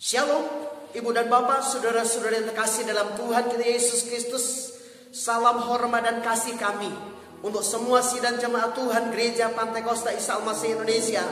Shalom, Ibu dan Bapak, saudara-saudara yang terkasih dalam Tuhan kita Yesus Kristus. Salam hormat dan kasih kami untuk semua sidang jemaat Tuhan Gereja Pantai Kosta Isa Al-Masih Indonesia,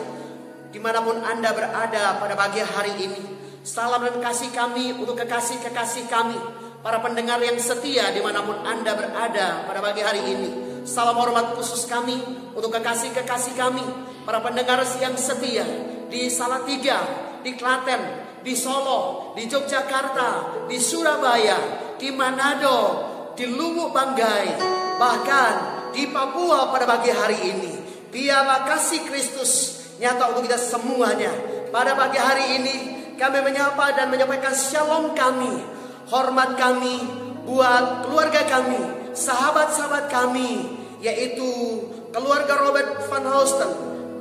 dimanapun Anda berada pada pagi hari ini. Salam dan kasih kami untuk kekasih-kekasih kami, para pendengar yang setia dimanapun Anda berada pada pagi hari ini. Salam hormat khusus kami untuk kekasih-kekasih kami, para pendengar yang setia di Salatiga, di Klaten, di Solo, di Yogyakarta, di Surabaya, di Manado, di Lubuk Banggai, bahkan di Papua pada pagi hari ini. Biarlah kasih Kristus nyata untuk kita semuanya. Pada pagi hari ini kami menyapa dan menyampaikan shalom kami, hormat kami buat keluarga kami, sahabat-sahabat kami, yaitu keluarga Robert Van Houten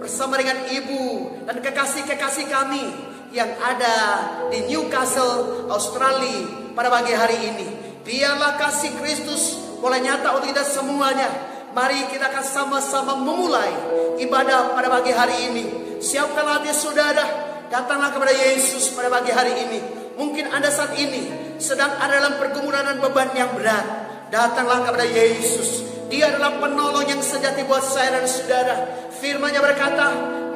bersama dengan ibu dan kekasih-kekasih kami yang ada di Newcastle, Australia pada pagi hari ini. Biarlah kasih Kristus mulai nyata untuk kita semuanya. Mari kita akan sama-sama memulai ibadah pada pagi hari ini. Siapkan hati saudara, datanglah kepada Yesus pada pagi hari ini. Mungkin Anda saat ini sedang ada dalam pergumulan dan beban yang berat. Datanglah kepada Yesus. Dia adalah penolong yang sejati buat saya dan saudara. Firman-Nya berkata,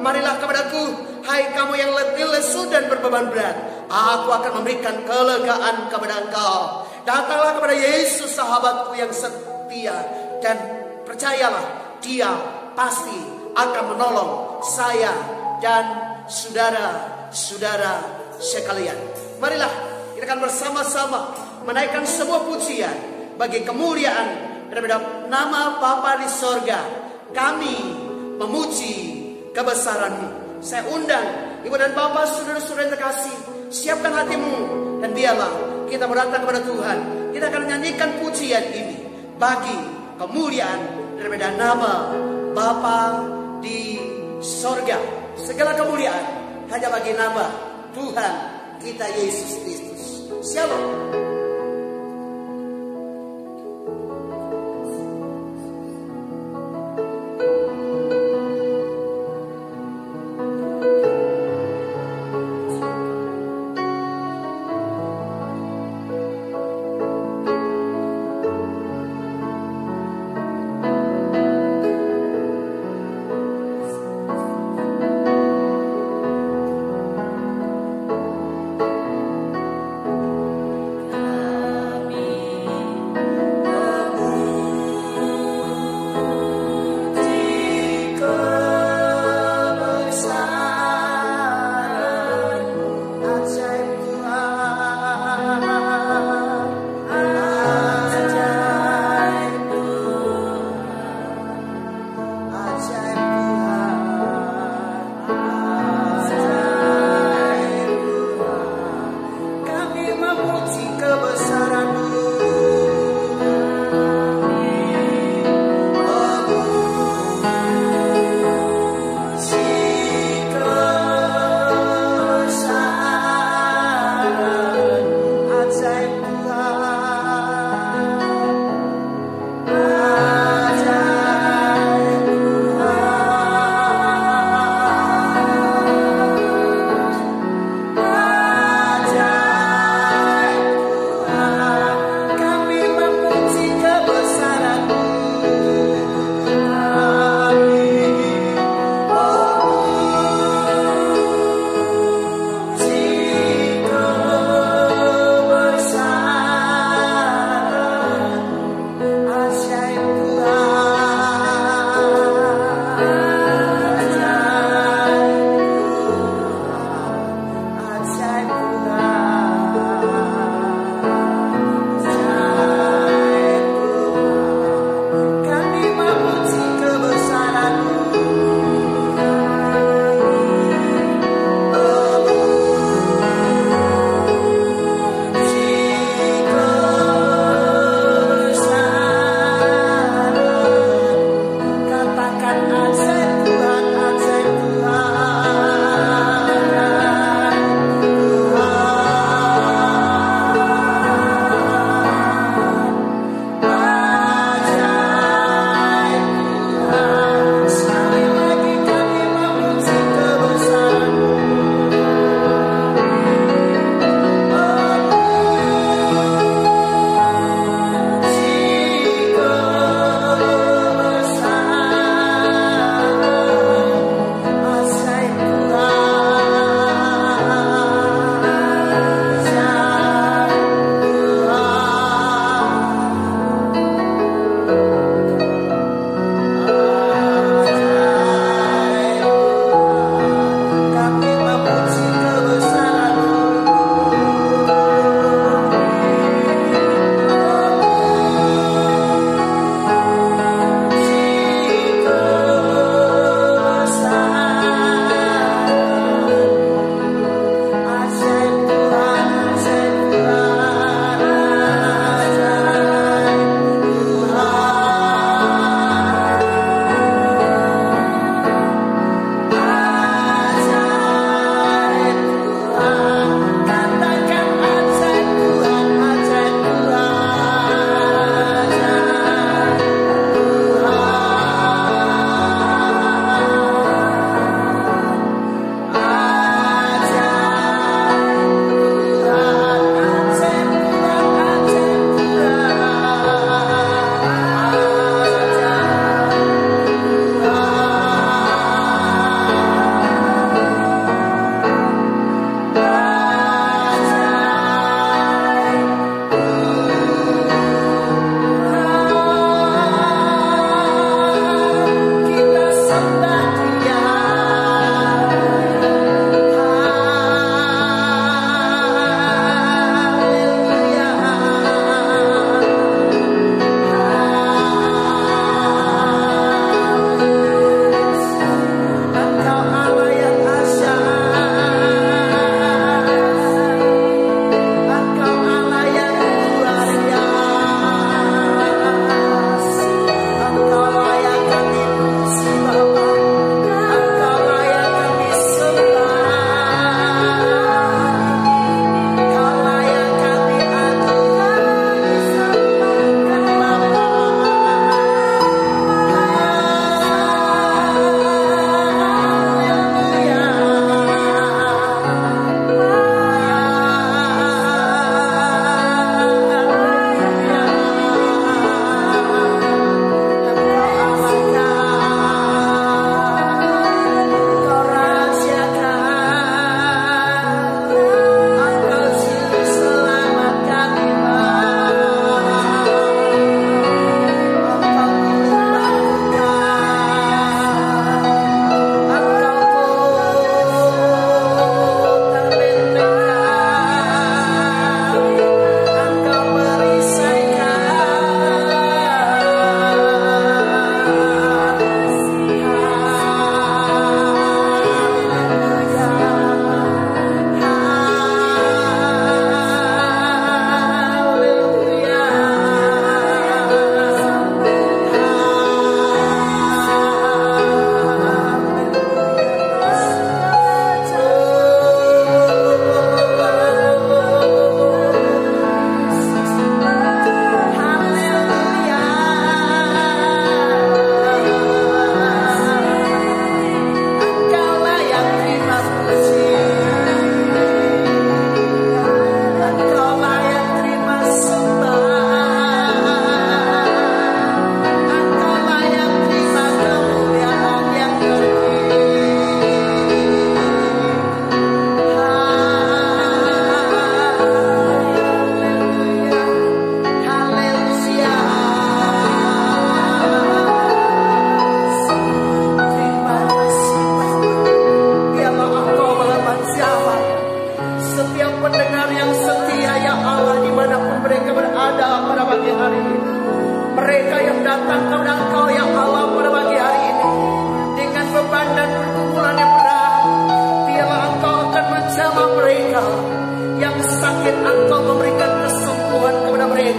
marilah kepadaku, hai kamu yang letih lesu dan berbeban berat, aku akan memberikan kelegaan kepada engkau. Datanglah kepada Yesus, sahabatku yang setia, dan percayalah, Dia pasti akan menolong saya dan saudara-saudara sekalian. Marilah kita akan bersama-sama menaikkan sebuah pujian bagi kemuliaan daripada nama Bapa di sorga. Kami memuji kebesaran-Mu. Saya undang Ibu dan Bapak, saudara-saudara yang terkasih, siapkan hatimu dan biarlah kita berdatang kepada Tuhan. Kita akan nyanyikan pujian ini bagi kemuliaan daripada nama Bapa di sorga. Segala kemuliaan hanya bagi nama Tuhan kita Yesus Kristus. Shalom.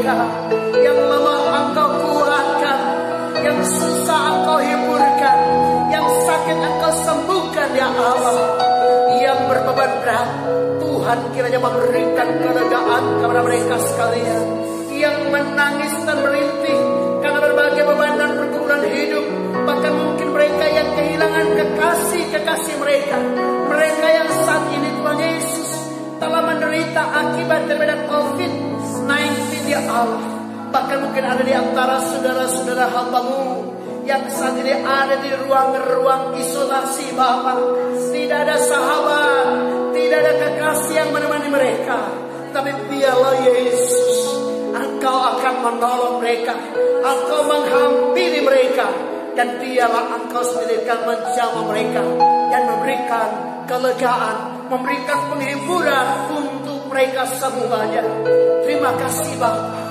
mereka. Yang lemah Engkau kuatkan, yang susah Engkau hiburkan, yang sakit Engkau sembuhkan ya Allah. Yang berbeban berat, Tuhan kiranya memberikan kelegaan kepada mereka sekalian. Yang menangis dan merintih karena berbagai beban dan pergumulan hidup, bahkan mungkin mereka yang kehilangan kekasih mereka, mereka yang saat ini Tuhan Yesus telah menderita akibat daripada COVID-19 ya Allah. Bahkan mungkin ada di antara saudara-saudara hamba-Mu yang saat ini ada di ruang-ruang isolasi Bapa. Tidak ada sahabat, tidak ada kekasih yang menemani mereka. Tapi biarlah Yesus, Engkau akan menolong mereka, Engkau menghampiri mereka, dan biarlah Engkau sendiri akan menjamah mereka dan memberikan kelegaan, memberikan penghiburan untuk mereka semuanya. Terima kasih Bapa,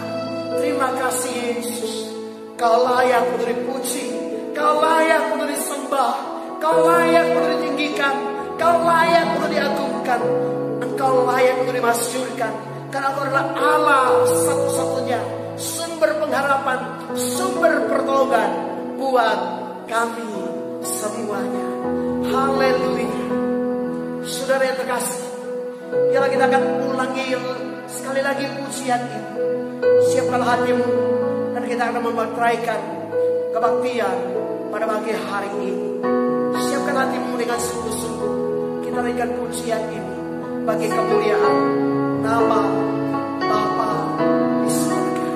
terima kasih Yesus. Kau layak untuk dipuji, Kau layak untuk disembah, Kau layak untuk ditinggikan, Kau layak untuk diagungkan, Engkau layak untuk dimasyhurkan. Karena Engkau adalah Allah satu-satunya sumber pengharapan, sumber pertolongan buat kami semuanya. Haleluya. Saudara yang terkasih, biarlah kita akan ulangi sekali lagi pujian ini. Siapkan hatimu dan kita akan memetraikan kebaktian pada pagi hari ini. Siapkan hatimu dengan sungguh-sungguh. Kita naikkan pujian ini bagi kemuliaan nama Bapa di surga.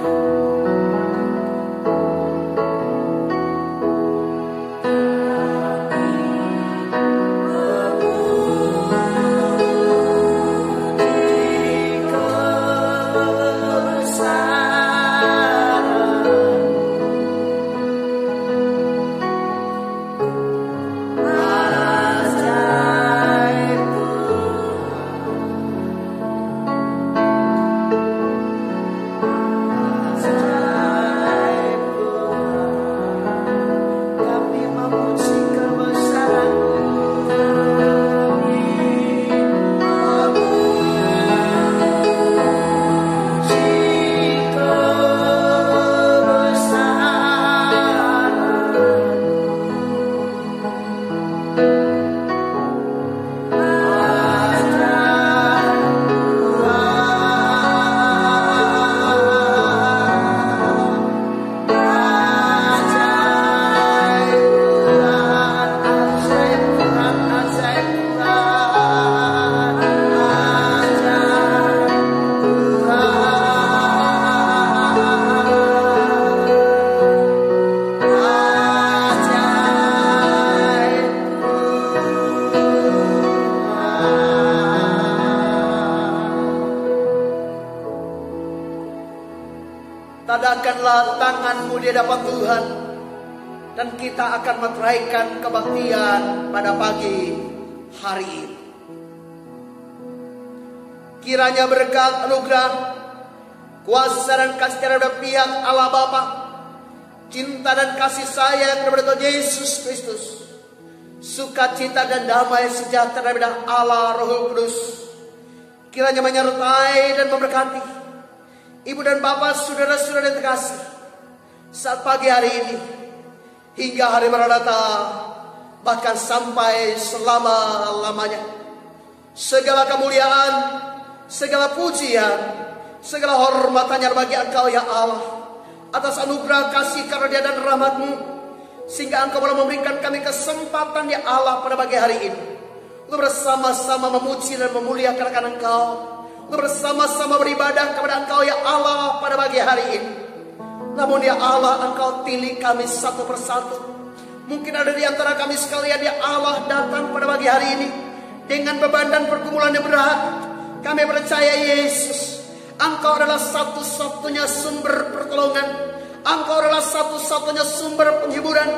Tadahkanlah tanganmu di hadapan Tuhan, dan kita akan meteraikan kebaktian pada pagi hari ini. Kiranya berkat anugerah, kuasa dan kasih dari pihak Allah Bapa, cinta dan kasih sayang dari Tuhan Yesus Kristus, sukacita dan damai sejahtera dari Allah Roh Kudus, kiranya menyertai dan memberkati Ibu dan Bapak, saudara-saudara yang terkasih, saat pagi hari ini hingga hari Maranatha, bahkan sampai selama-lamanya. Segala kemuliaan, segala pujian, segala hormat hanya bagi Engkau ya Allah, atas anugerah kasih karunia dan rahmat-Mu, sehingga Engkau boleh memberikan kami kesempatan ya Allah pada pagi hari ini untuk bersama-sama memuji dan memuliakan Engkau, untuk bersama-sama beribadah kepada Engkau ya Allah pada pagi hari ini. Namun ya Allah, Engkau pilih kami satu persatu. Mungkin ada di antara kami sekalian ya Allah datang pada pagi hari ini dengan beban dan pergumulan yang berat. Kami percaya Yesus, Engkau adalah satu-satunya sumber pertolongan, Engkau adalah satu-satunya sumber penghiburan,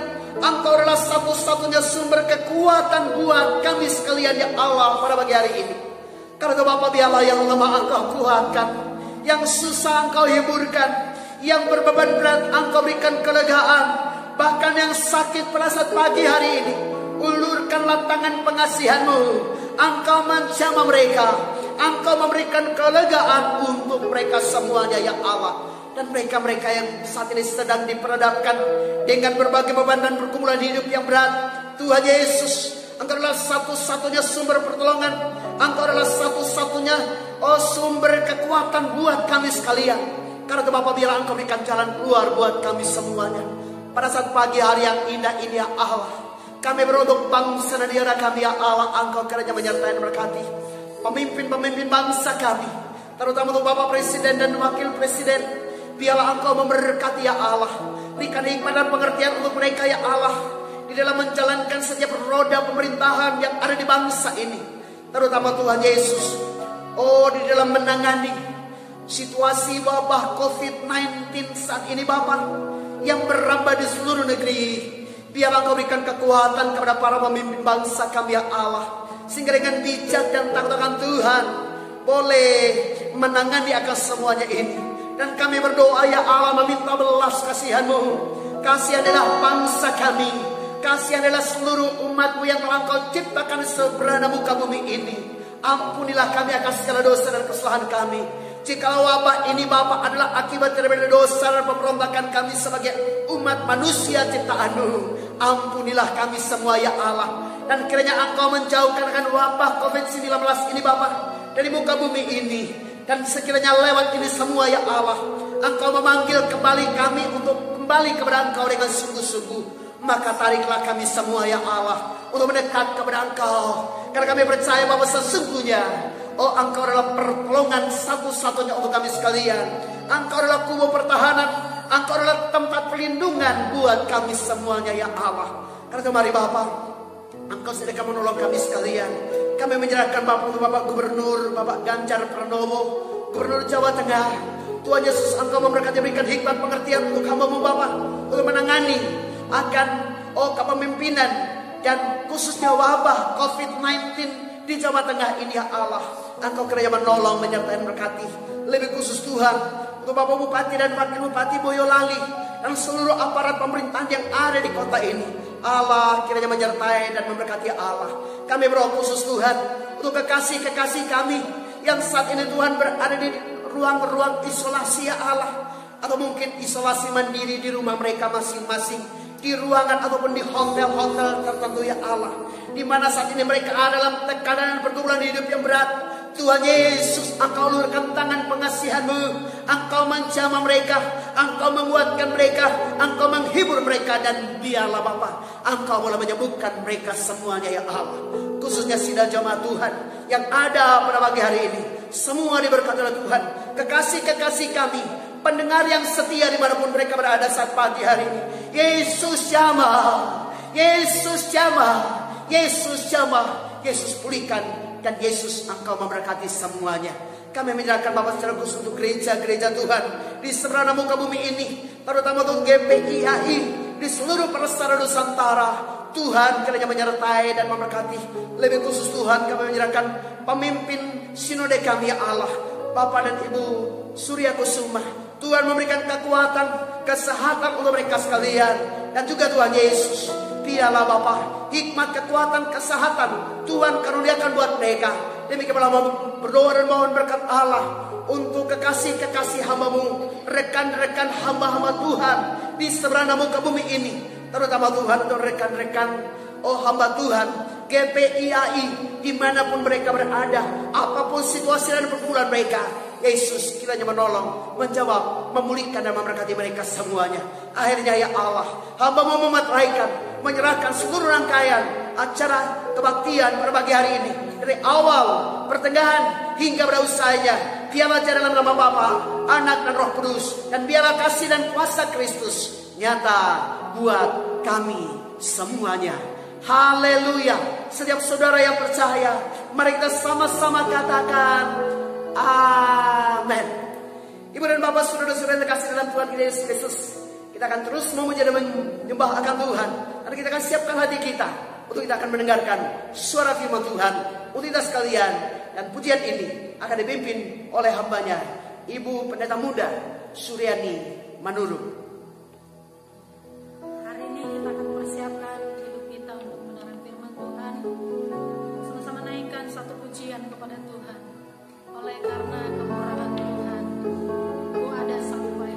Engkau adalah satu-satunya sumber kekuatan buat kami sekalian ya Allah pada pagi hari ini. Karena Bapa, biarlah yang lemah Engkau kuatkan, yang susah Engkau hiburkan, yang berbeban berat Engkau berikan kelegaan, bahkan yang sakit pada saat pagi hari ini, ulurkanlah tangan pengasihan-Mu, Engkau menjamah mereka, Engkau memberikan kelegaan untuk mereka semuanya ya Allah. Dan mereka-mereka yang saat ini sedang diperhadapkan dengan berbagai beban dan pergumulan hidup yang berat, Tuhan Yesus, Engkau adalah satu-satunya sumber pertolongan. Engkau adalah satu-satunya sumber kekuatan buat kami sekalian. Karena itu Bapa, biarlah Engkau berikan jalan keluar buat kami semuanya. Pada saat pagi hari yang indah ini ya Allah, kami beruntuk bangsa dan negara kami ya Allah. Engkau kiranya menyertai dan berkati pemimpin-pemimpin bangsa kami, terutama untuk Bapak Presiden dan Wakil Presiden. Biarlah Engkau memberkati ya Allah. Berikan hikmat dan pengertian untuk mereka ya Allah, di dalam menjalankan setiap roda pemerintahan yang ada di bangsa ini. Terutama Tuhan Yesus, di dalam menangani situasi wabah COVID-19 saat ini Bapak, yang merambah di seluruh negeri. Biarlah Engkau berikan kekuatan kepada para pemimpin bangsa kami ya Allah, sehingga dengan bijak dan takut akan Tuhan boleh menangani akan semuanya ini. Dan kami berdoa ya Allah, meminta belas kasihan-Mu. Kasihanilah bangsa kami, kasihanilah seluruh umat-Mu yang telah Engkau ciptakan seberana muka bumi ini. Ampunilah kami akan segala dosa dan kesalahan kami. Jikalau wabah ini Bapa adalah akibat dari dosa dan pemberontakan kami sebagai umat manusia ciptaan-Mu, ampunilah kami semua ya Allah. Dan kiranya Engkau menjauhkan akan wabah COVID-19 ini Bapa dari muka bumi ini. Dan sekiranya lewat ini semua ya Allah, Engkau memanggil kembali kami untuk kembali kepada Engkau dengan sungguh-sungguh, maka tariklah kami semua ya Allah untuk mendekat kepada Engkau. Karena kami percaya bahwa sesungguhnya Engkau adalah pertolongan satu-satunya untuk kami sekalian. Engkau adalah kubu pertahanan, Engkau adalah tempat perlindungan buat kami semuanya ya Allah. Karena itu mari Bapak, Engkau sediakan menolong kami sekalian. Kami menyerahkan Bapak untuk Bapak Gubernur, Bapak Ganjar Pranowo, Gubernur Jawa Tengah. Tuhan Yesus, Engkau memberkati, berikan hikmat pengertian untuk hamba-Mu Bapak, untuk menangani akan kepemimpinan dan khususnya wabah COVID-19 di Jawa Tengah ini ya Allah. Engkau kiranya menolong, menyertai, berkati. Lebih khusus Tuhan untuk Bapak Bupati dan Wakil Bupati Boyolali dan seluruh aparat pemerintahan yang ada di kota ini. Allah kiranya menyertai dan memberkati Allah. Kami berdoa khusus Tuhan untuk kekasih-kekasih kami yang saat ini Tuhan berada di ruang-ruang isolasi ya Allah, atau mungkin isolasi mandiri di rumah mereka masing-masing, di ruangan ataupun di hotel-hotel tertentu ya Allah, di mana saat ini mereka ada dalam tekanan dan pergumulan hidup yang berat. Tuhan Yesus, Engkau ulurkan tangan pengasihan-Mu, Engkau menjamah mereka, Engkau menguatkan mereka, Engkau menghibur mereka. Dan biarlah Bapa, Engkau mulai menyembuhkan mereka semuanya ya Allah. Khususnya sidang jemaat Tuhan yang ada pada pagi hari ini, semua diberkati oleh Tuhan. Kekasih-kekasih kami, pendengar yang setia dimanapun mereka berada saat pagi hari ini, Yesus jamah, Yesus jamah, Yesus jamah, Yesus pulihkan. Dan Yesus, Engkau memberkati semuanya. Kami menyerahkan Bapak secara khusus untuk gereja-gereja Tuhan di seberana muka bumi ini, terutama untuk GPIAI di seluruh persada Nusantara. Tuhan kiranya menyertai dan memberkati. Lebih khusus Tuhan, kami menyerahkan pemimpin sinode kami ya Allah, Bapak dan Ibu Surya Kusuma. Tuhan memberikan kekuatan, kesehatan untuk mereka sekalian. Dan juga Tuhan Yesus, biarlah Bapak hikmat, kekuatan, kesehatan Tuhan karuniakan buat mereka. Demikian pula berdoa dan mohon berkat Allah untuk kekasih-kekasih hamba-Mu, rekan-rekan hamba-hamba Tuhan di seberana muka bumi ini, terutama Tuhan untuk rekan-rekan hamba Tuhan GPIAI dimanapun mereka berada, apapun situasi dan pergumulan mereka. Yesus kiranya menolong, menjawab, memulihkan dan memberkati mereka semuanya. Akhirnya ya Allah, hamba-Mu memateraikan, menyerahkan seluruh rangkaian acara kebaktian pada pagi hari ini, dari awal, pertengahan hingga pada usahanya. Biarlah dalam nama Bapa, Anak dan Roh Kudus, dan biarlah kasih dan kuasa Kristus nyata buat kami semuanya. Haleluya. Setiap saudara yang percaya, mari kita sama-sama katakan amin. Ibu dan Bapak, saudara-saudara yang terkasih dalam Tuhan Yesus Kristus, kita akan terus memuji dan menyembah akan Tuhan. Dan kita akan siapkan hati kita untuk kita akan mendengarkan suara firman Tuhan untuk kita sekalian. Dan pujian ini akan dipimpin oleh hambanya, Ibu Pendeta Muda Suryani Manurung. Hari ini kita akan persiapkan hidup kita untuk mendengar firman Tuhan. Sama-sama naikkan satu pujian kepada Tuhan. Oleh karena kemurahan Tuhan, Ku ada sampai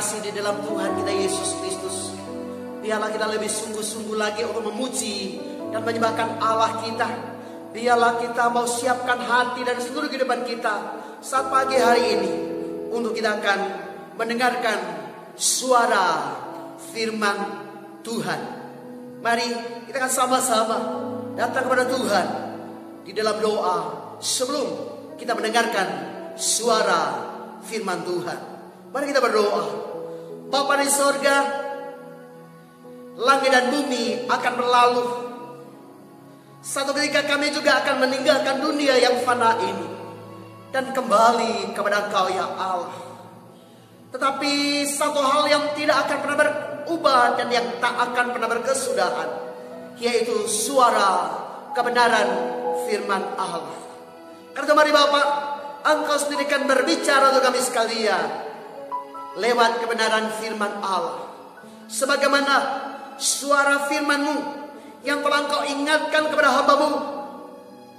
terkasih di dalam Tuhan kita Yesus Kristus, biarlah kita lebih sungguh-sungguh lagi untuk memuji dan menyembahkan Allah kita. Biarlah kita mau siapkan hati dan seluruh kehidupan kita saat pagi hari ini untuk kita akan mendengarkan suara firman Tuhan. Mari kita akan sama-sama datang kepada Tuhan di dalam doa sebelum kita mendengarkan suara firman Tuhan. Mari kita berdoa. Bapa di sorga, langit dan bumi akan berlalu. Satu ketika kami juga akan meninggalkan dunia yang fana ini dan kembali kepada Engkau ya Allah. Tetapi satu hal yang tidak akan pernah berubah dan yang tak akan pernah berkesudahan, yaitu suara kebenaran firman Allah. Karena mari Bapak, Engkau sendiri akan berbicara untuk kami sekalian lewat kebenaran firman Allah. Sebagaimana suara firman-Mu yang telah Engkau ingatkan kepada hamba-Mu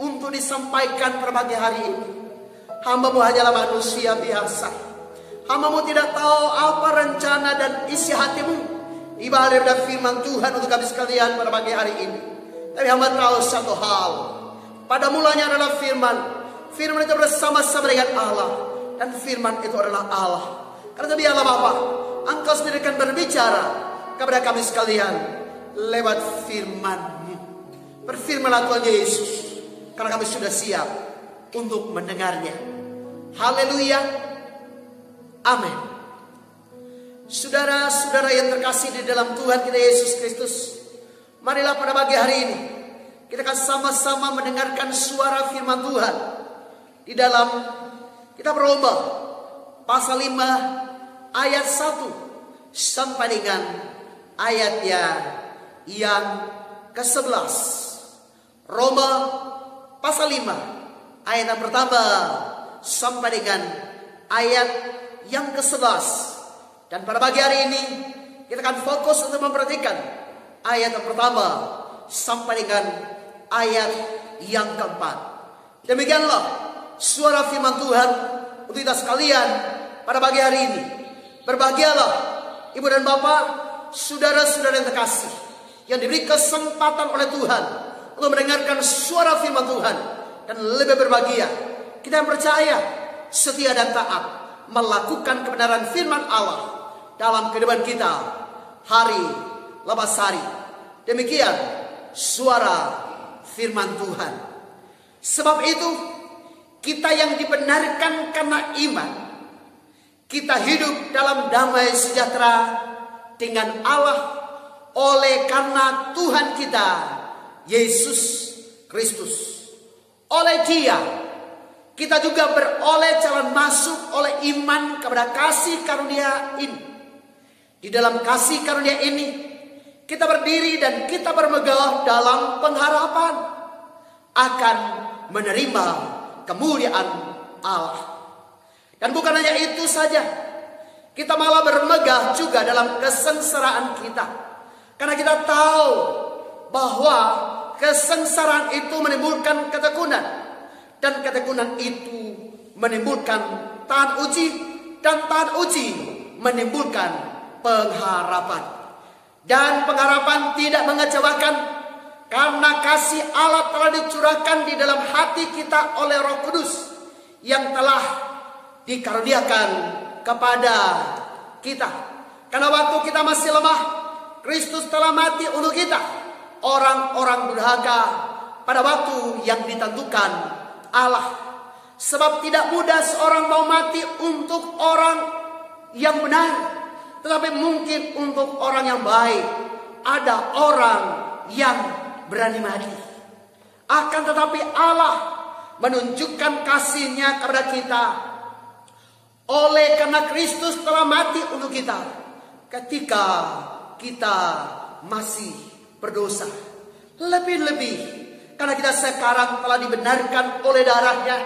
untuk disampaikan pada pagi hari ini. Hamba-Mu hanyalah manusia biasa. Hamba-Mu tidak tahu apa rencana dan isi hati-Mu ibarat dari firman Tuhan untuk kami sekalian pada pagi hari ini. Tapi hamba tahu satu hal. Pada mulanya adalah firman. Firman itu bersama-sama dengan Allah. Dan firman itu adalah Allah. Karena biarlah Bapa, Engkau sendiri akan berbicara kepada kami sekalian lewat firman-Mu. Berfirmanlah Tuhan Yesus, karena kami sudah siap untuk mendengarnya. Haleluya. Amin. Saudara-saudara yang terkasih di dalam Tuhan kita Yesus Kristus, marilah pada pagi hari ini kita akan sama-sama mendengarkan suara firman Tuhan di dalam kitab Roma pasal 5 ayat 1 sampai dengan ayatnya yang ke-11. Roma pasal 5 ayat yang pertama sampai dengan ayat yang ke-11. Dan pada pagi hari ini kita akan fokus untuk memperhatikan ayat yang pertama sampai dengan ayat yang keempat. Demikianlah suara firman Tuhan untuk kita sekalian pada pagi hari ini. Berbahagialah ibu dan bapak, saudara-saudara yang terkasih, yang diberi kesempatan oleh Tuhan untuk mendengarkan suara firman Tuhan. Dan lebih berbahagia kita yang percaya, setia dan taat melakukan kebenaran firman Allah dalam kehidupan kita hari lepas hari. Demikian suara firman Tuhan. Sebab itu kita yang dibenarkan karena iman, kita hidup dalam damai sejahtera dengan Allah oleh karena Tuhan kita Yesus Kristus. Oleh Dia kita juga beroleh jalan masuk oleh iman kepada kasih karunia ini. Di dalam kasih karunia ini kita berdiri dan kita bermegah dalam pengharapan akan menerima kemuliaan Allah. Dan bukan hanya itu saja, kita malah bermegah juga dalam kesengsaraan kita. Karena kita tahu bahwa kesengsaraan itu menimbulkan ketekunan, dan ketekunan itu menimbulkan tahan uji, dan tahan uji menimbulkan pengharapan. Dan pengharapan tidak mengecewakan, karena kasih Allah telah dicurahkan di dalam hati kita oleh Roh Kudus yang telah dikaruniakan kepada kita. Karena waktu kita masih lemah, Kristus telah mati untuk kita, orang-orang durhaka, pada waktu yang ditentukan Allah. Sebab tidak mudah seorang mau mati untuk orang yang benar, tetapi mungkin untuk orang yang baik ada orang yang berani mati. Akan tetapi Allah menunjukkan kasih-Nya kepada kita oleh karena Kristus telah mati untuk kita ketika kita masih berdosa. Lebih-lebih karena kita sekarang telah dibenarkan oleh darah-Nya,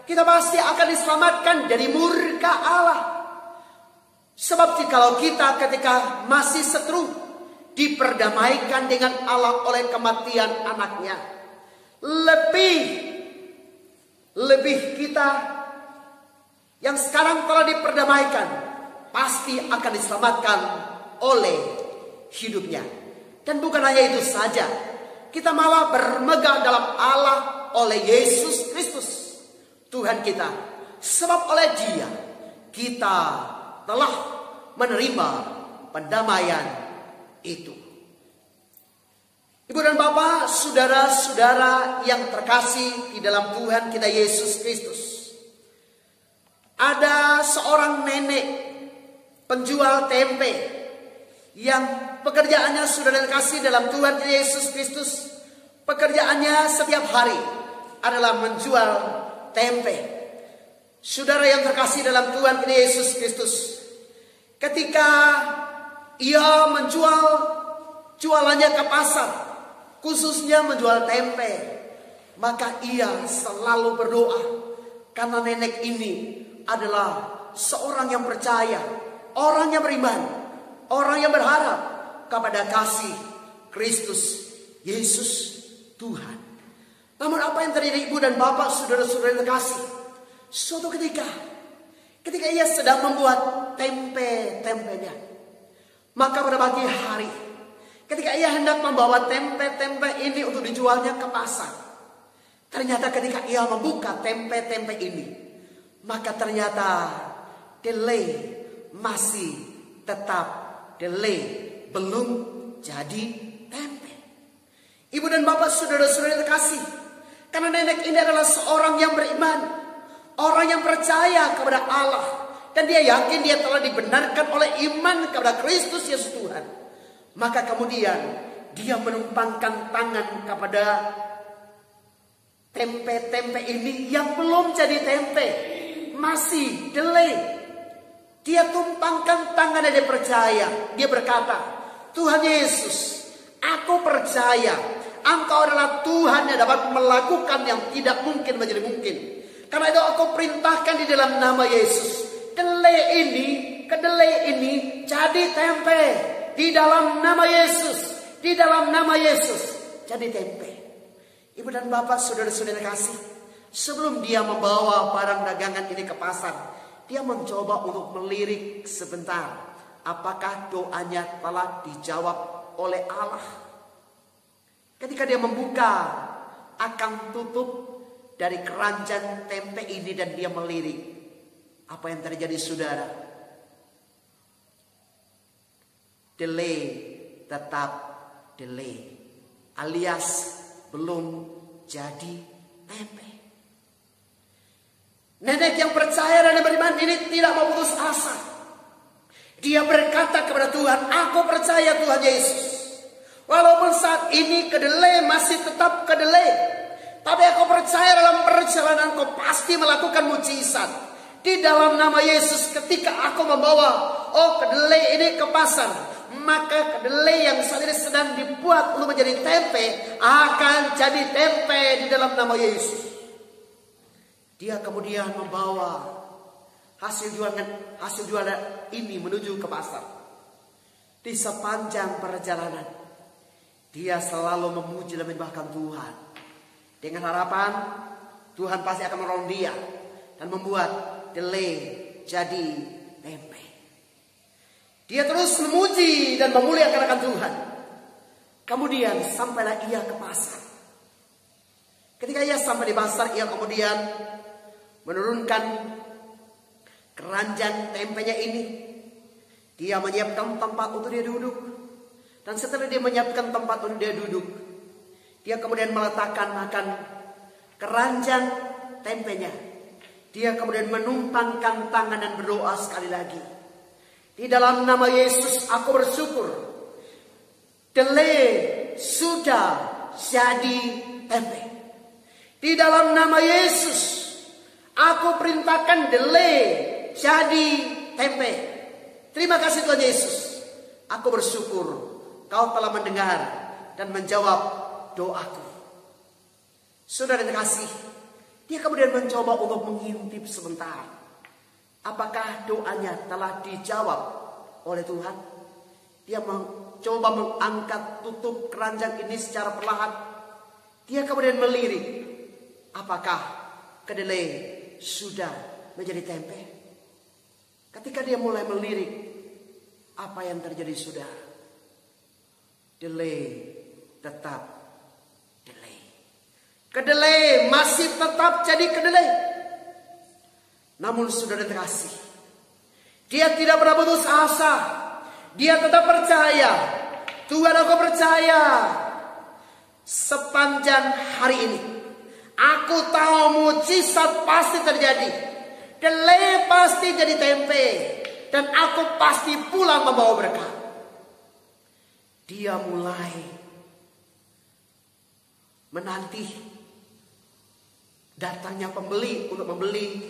kita pasti akan diselamatkan dari murka Allah. Sebab jikalau kita ketika masih seteru diperdamaikan dengan Allah oleh kematian anaknya, lebih kita yang sekarang telah diperdamaikan pasti akan diselamatkan oleh hidupnya. Dan bukan hanya itu saja, kita malah bermegah dalam Allah oleh Yesus Kristus Tuhan kita. Sebab oleh Dia kita telah menerima pendamaian itu. Ibu dan Bapak, saudara-saudara yang terkasih di dalam Tuhan kita Yesus Kristus. Ada seorang nenek penjual tempe yang pekerjaannya, saudara terkasih dalam Tuhan kita Yesus Kristus, pekerjaannya setiap hari adalah menjual tempe. Saudara yang terkasih dalam Tuhan kita Yesus Kristus, ketika ia menjual jualannya ke pasar, khususnya menjual tempe, maka ia selalu berdoa. Karena nenek ini adalah seorang yang percaya, orang yang beriman, orang yang berharap kepada kasih Kristus Yesus Tuhan. Namun apa yang terjadi ibu dan bapak, saudara-saudara yang terkasih, suatu ketika ia sedang membuat tempe-tempenya, maka pada pagi hari, ketika ia hendak membawa tempe-tempe ini untuk dijualnya ke pasar, ternyata ketika ia membuka tempe-tempe ini, maka ternyata delay masih tetap delay, belum jadi tempe. Ibu dan bapak, saudara-saudara terkasih, karena nenek ini adalah seorang yang beriman, orang yang percaya kepada Allah, dan dia yakin dia telah dibenarkan oleh iman kepada Kristus Yesus Tuhan. Maka kemudian dia menumpangkan tangan kepada tempe-tempe ini yang belum jadi tempe, masih delay. Dia tumpangkan tangan dan dia percaya. Dia berkata, Tuhan Yesus, aku percaya Engkau adalah Tuhan yang dapat melakukan yang tidak mungkin menjadi mungkin. Karena itu aku perintahkan di dalam nama Yesus, kedelai ini jadi tempe. Di dalam nama Yesus, di dalam nama Yesus jadi tempe. Ibu dan bapak, saudara-saudara kasih, sebelum dia membawa barang dagangan ini ke pasar, dia mencoba untuk melirik sebentar, apakah doanya telah dijawab oleh Allah. Ketika dia membuka akang tutup dari keranjang tempe ini dan dia melirik, apa yang terjadi, saudara? Delay, tetap delay, alias belum jadi tempe. Nenek yang percaya dan beriman ini tidak mau putus asa. Dia berkata kepada Tuhan, aku percaya Tuhan Yesus, walaupun saat ini kedelai masih tetap kedelai, tapi aku percaya dalam perjalanan kau pasti melakukan mujizat. Di dalam nama Yesus, ketika aku membawa kedelai ini ke pasar, maka kedelai yang saat ini sedang dibuat untuk menjadi tempe akan jadi tempe di dalam nama Yesus. Dia kemudian membawa hasil jualan ini menuju ke pasar. Di sepanjang perjalanan, dia selalu memuji dan menyembahkan Tuhan, dengan harapan Tuhan pasti akan menolong dia dan membuat delay jadi tempe. Dia terus memuji dan memuliakan Tuhan. Kemudian sampailah ia ke pasar. Ketika ia sampai di pasar, ia kemudian menurunkan keranjang tempenya ini. Dia menyiapkan tempat untuk dia duduk. Dan setelah dia menyiapkan tempat untuk dia duduk, dia kemudian meletakkan keranjang tempenya. Dia kemudian menumpangkan tangan dan berdoa sekali lagi. Di dalam nama Yesus aku bersyukur, delay sudah jadi tempe. Di dalam nama Yesus aku perintahkan delay jadi tempe. Terima kasih Tuhan Yesus. Aku bersyukur Kau telah mendengar dan menjawab doaku. Saudara terkasih, dia kemudian mencoba untuk mengintip sebentar, apakah doanya telah dijawab oleh Tuhan. Dia mencoba mengangkat tutup keranjang ini secara perlahan. Dia kemudian melirik, apakah kedelai sudah menjadi tempe. Ketika dia mulai melirik, apa yang terjadi saudara? Delay, tetap delay. Kedelai masih tetap jadi kedelai. Namun saudara terkasih, dia tidak pernah putus asa. Dia tetap percaya. Tuhan, aku percaya sepanjang hari ini aku tahu mujizat pasti terjadi. Kedelai pasti jadi tempe. Dan aku pasti pulang membawa berkat. Dia mulai menanti datangnya pembeli untuk membeli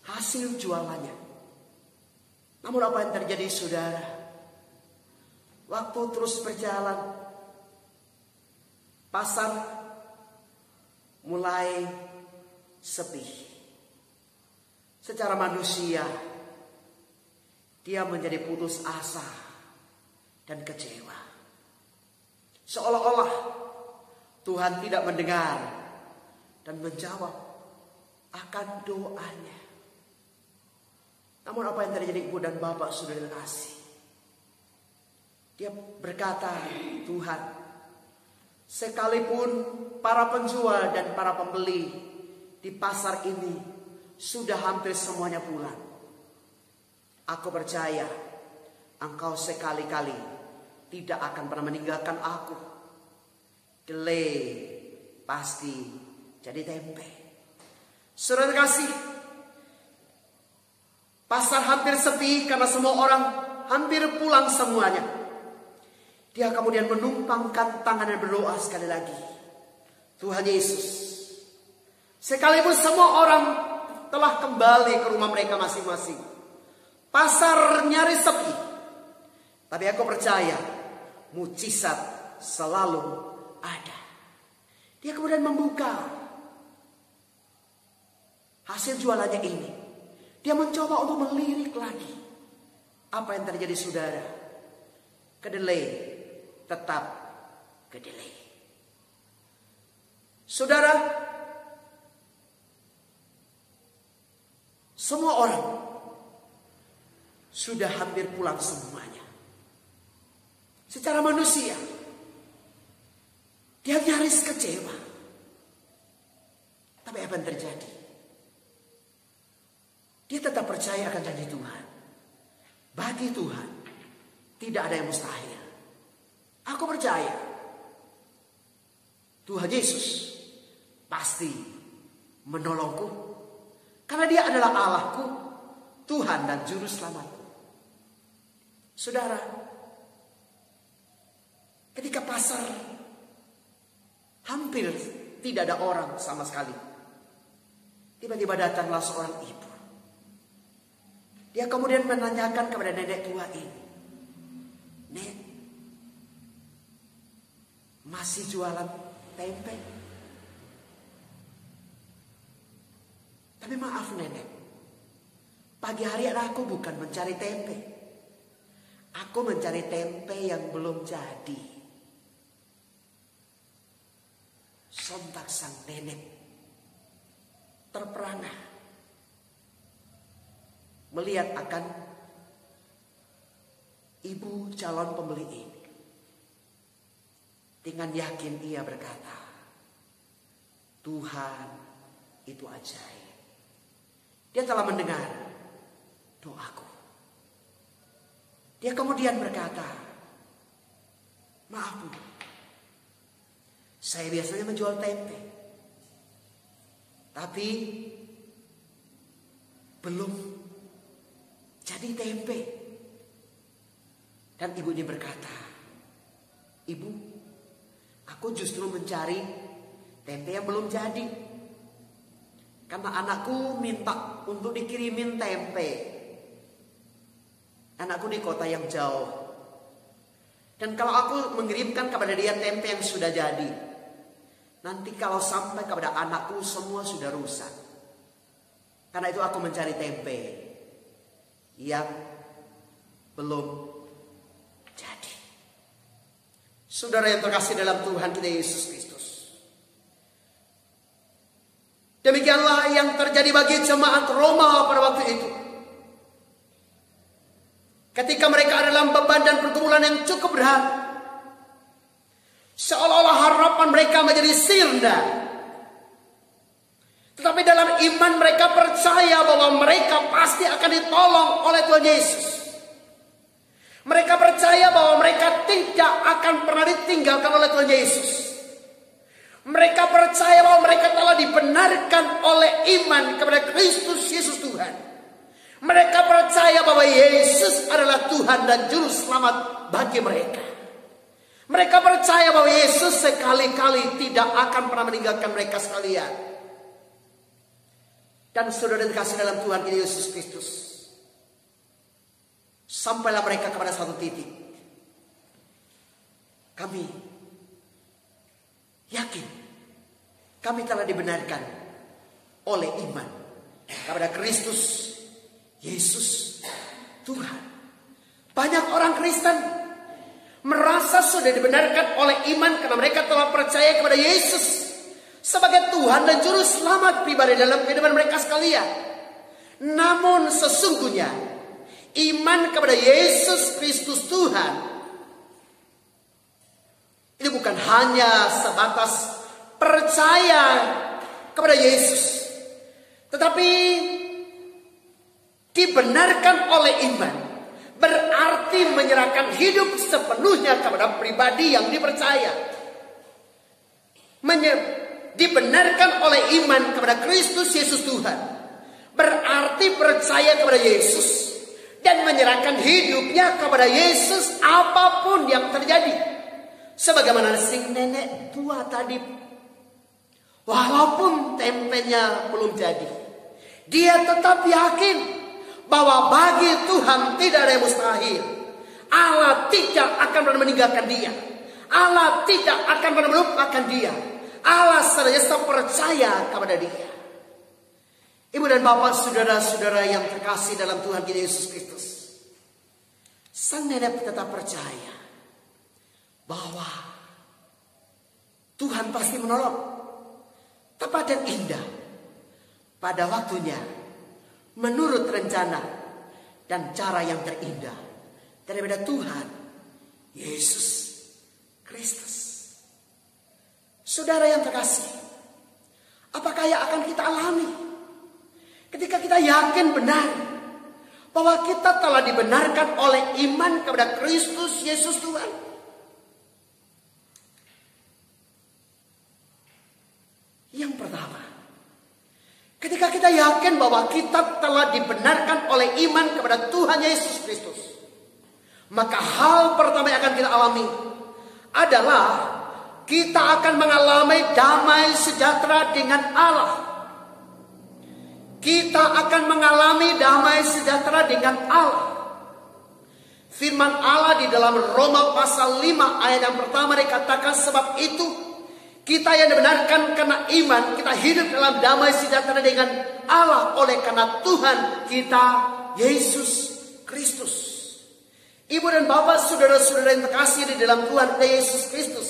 hasil jualannya. Namun apa yang terjadi saudara? Waktu terus berjalan, pasar mulai sepi. Secara manusia, dia menjadi putus asa dan kecewa. Seolah-olah Tuhan tidak mendengar dan menjawab akan doanya. Namun apa yang terjadi ibu dan bapak saudara kasih? Dia berkata, Tuhan, sekalipun para penjual dan para pembeli di pasar ini sudah hampir semuanya pulang, aku percaya Engkau sekali-kali tidak akan pernah meninggalkan aku. Kedelai pasti jadi tempe. Saudara kasih, pasar hampir sepi karena semua orang hampir pulang semuanya. Dia kemudian menumpangkan tangan dan berdoa sekali lagi. Tuhan Yesus, sekalipun semua orang telah kembali ke rumah mereka masing-masing, pasar nyaris sepi, tapi aku percaya mujizat selalu ada. Dia kemudian membuka hasil jualannya ini. Dia mencoba untuk melirik lagi. Apa yang terjadi saudara? Kedelai tetap kedelai. Saudara, semua orang sudah hampir pulang semuanya. Secara manusia, dia nyaris kecewa. Tapi apa yang terjadi? Dia tetap percaya akan janji Tuhan. Bagi Tuhan tidak ada yang mustahil. Aku percaya Tuhan Yesus pasti menolongku. Karena dia adalah Allahku, Tuhan dan Juru Selamatku. Saudara, ketika pasar hampir tidak ada orang sama sekali, tiba-tiba datanglah seorang ibu. Dia kemudian menanyakan kepada nenek tua ini, Nek, masih jualan tempe? Tapi maaf nenek, pagi hari aku bukan mencari tempe. Aku mencari tempe yang belum jadi. Sontak sang nenek terperangah melihat akan ibu calon pembeli ini. Dengan yakin ia berkata, Tuhan itu ajaib. Dia telah mendengar doaku. Dia kemudian berkata, maaf Bu, saya biasanya menjual tempe, tapi belum jadi tempe. Dan ibu ini berkata, Ibu, aku justru mencari tempe yang belum jadi. Karena anakku minta untuk dikirimin tempe. Anakku di kota yang jauh. Dan kalau aku mengirimkan kepada dia tempe yang sudah jadi, nanti kalau sampai kepada anakku semua sudah rusak. Karena itu aku mencari tempe yang belum jadi. Saudara yang terkasih dalam Tuhan kita Yesus Kristus, demikianlah yang terjadi bagi jemaat Roma pada waktu itu. Ketika mereka ada dalam beban dan pergumulan yang cukup berat, seolah-olah harapan mereka menjadi sirna. Tetapi dalam iman mereka percaya bahwa mereka pasti akan ditolong oleh Tuhan Yesus. Mereka percaya bahwa mereka tidak akan pernah ditinggalkan oleh Tuhan Yesus. Mereka percaya bahwa mereka telah dibenarkan oleh iman kepada Kristus Yesus Tuhan. Mereka percaya bahwa Yesus adalah Tuhan dan Juru Selamat bagi mereka. Mereka percaya bahwa Yesus sekali-kali tidak akan pernah meninggalkan mereka sekalian. Dan saudara dikasih dalam Tuhan kita Yesus Kristus, sampailah mereka kepada satu titik. Kami yakin kami telah dibenarkan oleh iman kepada Kristus Yesus Tuhan. Banyak orang Kristen merasa sudah dibenarkan oleh iman karena mereka telah percaya kepada Yesus sebagai Tuhan dan Juru Selamat pribadi dalam kehidupan mereka sekalian. Namun sesungguhnya iman kepada Yesus Kristus Tuhan ini bukan hanya sebatas percaya kepada Yesus, tetapi dibenarkan oleh iman berarti menyerahkan hidup sepenuhnya kepada pribadi yang dipercaya. Dibenarkan oleh iman kepada Kristus Yesus Tuhan berarti percaya kepada Yesus dan menyerahkan hidupnya kepada Yesus apapun yang terjadi. Sebagaimana si nenek tua tadi, walaupun tempenya belum jadi, dia tetap yakin bahwa bagi Tuhan tidak ada yang mustahil. Allah tidak akan pernah meninggalkan dia. Allah tidak akan pernah melupakan dia. Allah senantiasa percaya kepada dia. Ibu dan bapak, saudara-saudara yang terkasih dalam Tuhan kita Yesus Kristus, sang nenek tetap percaya bahwa Tuhan pasti menolong tepat dan indah pada waktunya, menurut rencana dan cara yang terindah daripada Tuhan Yesus Kristus. Saudara yang terkasih, apakah yang akan kita alami ketika kita yakin benar bahwa kita telah dibenarkan oleh iman kepada Kristus Yesus Tuhan? Yang pertama, ketika kita yakin bahwa kita telah dibenarkan oleh iman kepada Tuhan Yesus Kristus, maka hal pertama yang akan kita alami adalah kita akan mengalami damai sejahtera dengan Allah. Kita akan mengalami damai sejahtera dengan Allah. Firman Allah di dalam Roma pasal 5 ayat yang pertama dikatakan, sebab itu kita yang dibenarkan karena iman, kita hidup dalam damai sejahtera dengan Allah oleh karena Tuhan kita Yesus Kristus. Ibu dan bapak, saudara-saudara yang terkasih di dalam Tuhan Yesus Kristus,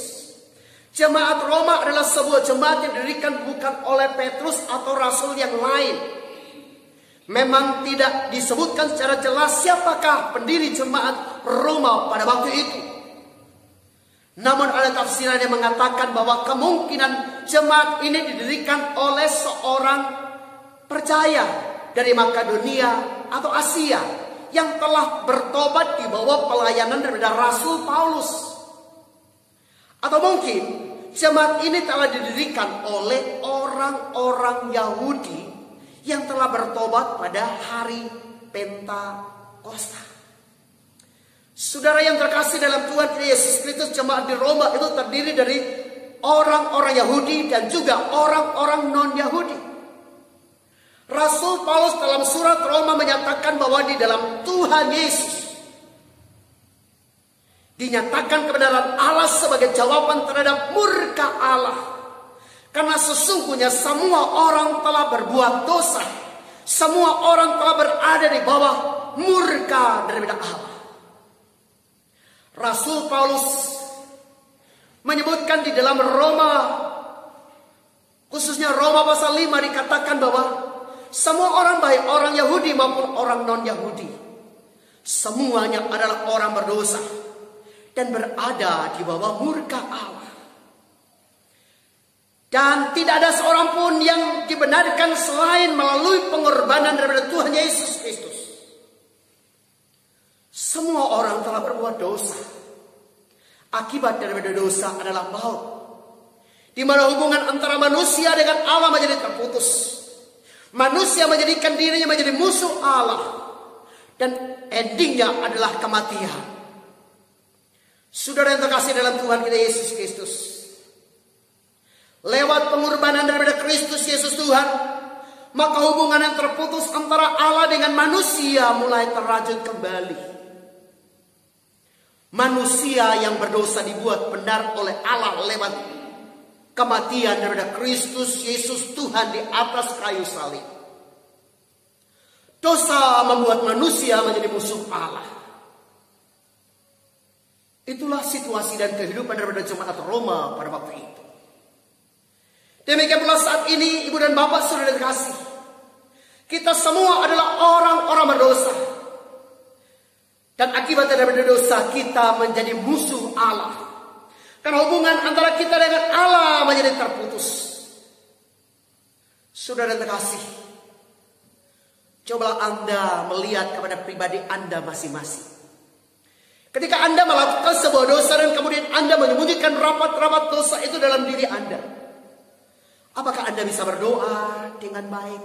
jemaat Roma adalah sebuah jemaat yang didirikan bukan oleh Petrus atau rasul yang lain. Memang tidak disebutkan secara jelas siapakah pendiri jemaat Roma pada waktu itu. Namun ada tafsiran yang mengatakan bahwa kemungkinan jemaat ini didirikan oleh seorang percaya dari Makedonia atau Asia yang telah bertobat di bawah pelayanan daripada Rasul Paulus. Atau mungkin jemaat ini telah didirikan oleh orang-orang Yahudi yang telah bertobat pada hari Pentakosta. Saudara yang terkasih dalam Tuhan Yesus Kristus, jemaat di Roma itu terdiri dari orang-orang Yahudi dan juga orang-orang non-Yahudi. Rasul Paulus dalam surat Roma menyatakan bahwa di dalam Tuhan Yesus dinyatakan kebenaran Allah sebagai jawaban terhadap murka Allah. Karena sesungguhnya semua orang telah berbuat dosa. Semua orang telah berada di bawah murka daripada Allah. Rasul Paulus menyebutkan di dalam Roma, khususnya Roma pasal 5 dikatakan bahwa semua orang, baik orang Yahudi maupun orang non-Yahudi, Semuanya adalah orang berdosa dan berada di bawah murka Allah. Dan tidak ada seorang pun yang dibenarkan selain melalui pengorbanan daripada Tuhan Yesus Kristus. Semua orang telah berbuat dosa. Akibat daripada dosa adalah maut, di mana hubungan antara manusia dengan Allah menjadi terputus. Manusia menjadikan dirinya menjadi musuh Allah, dan endingnya adalah kematian. Saudara yang terkasih dalam Tuhan kita Yesus Kristus, lewat pengorbanan daripada Kristus Yesus Tuhan, maka hubungan yang terputus antara Allah dengan manusia mulai terajut kembali. Manusia yang berdosa dibuat benar oleh Allah lewat kematian daripada Kristus Yesus Tuhan di atas kayu salib. Dosa membuat manusia menjadi musuh Allah. Itulah situasi dan kehidupan daripada jemaat Roma pada waktu itu. Demikian pula saat ini, ibu dan bapak saudara terkasih, kita semua adalah orang-orang berdosa. Dan akibat daripada dosa kita menjadi musuh Allah. Karena hubungan antara kita dengan Allah menjadi terputus. Saudara terkasih, cobalah Anda melihat kepada pribadi Anda masing-masing. Ketika Anda melakukan sebuah dosa dan kemudian Anda menyembunyikan rapat-rapat dosa itu dalam diri Anda, apakah Anda bisa berdoa dengan baik?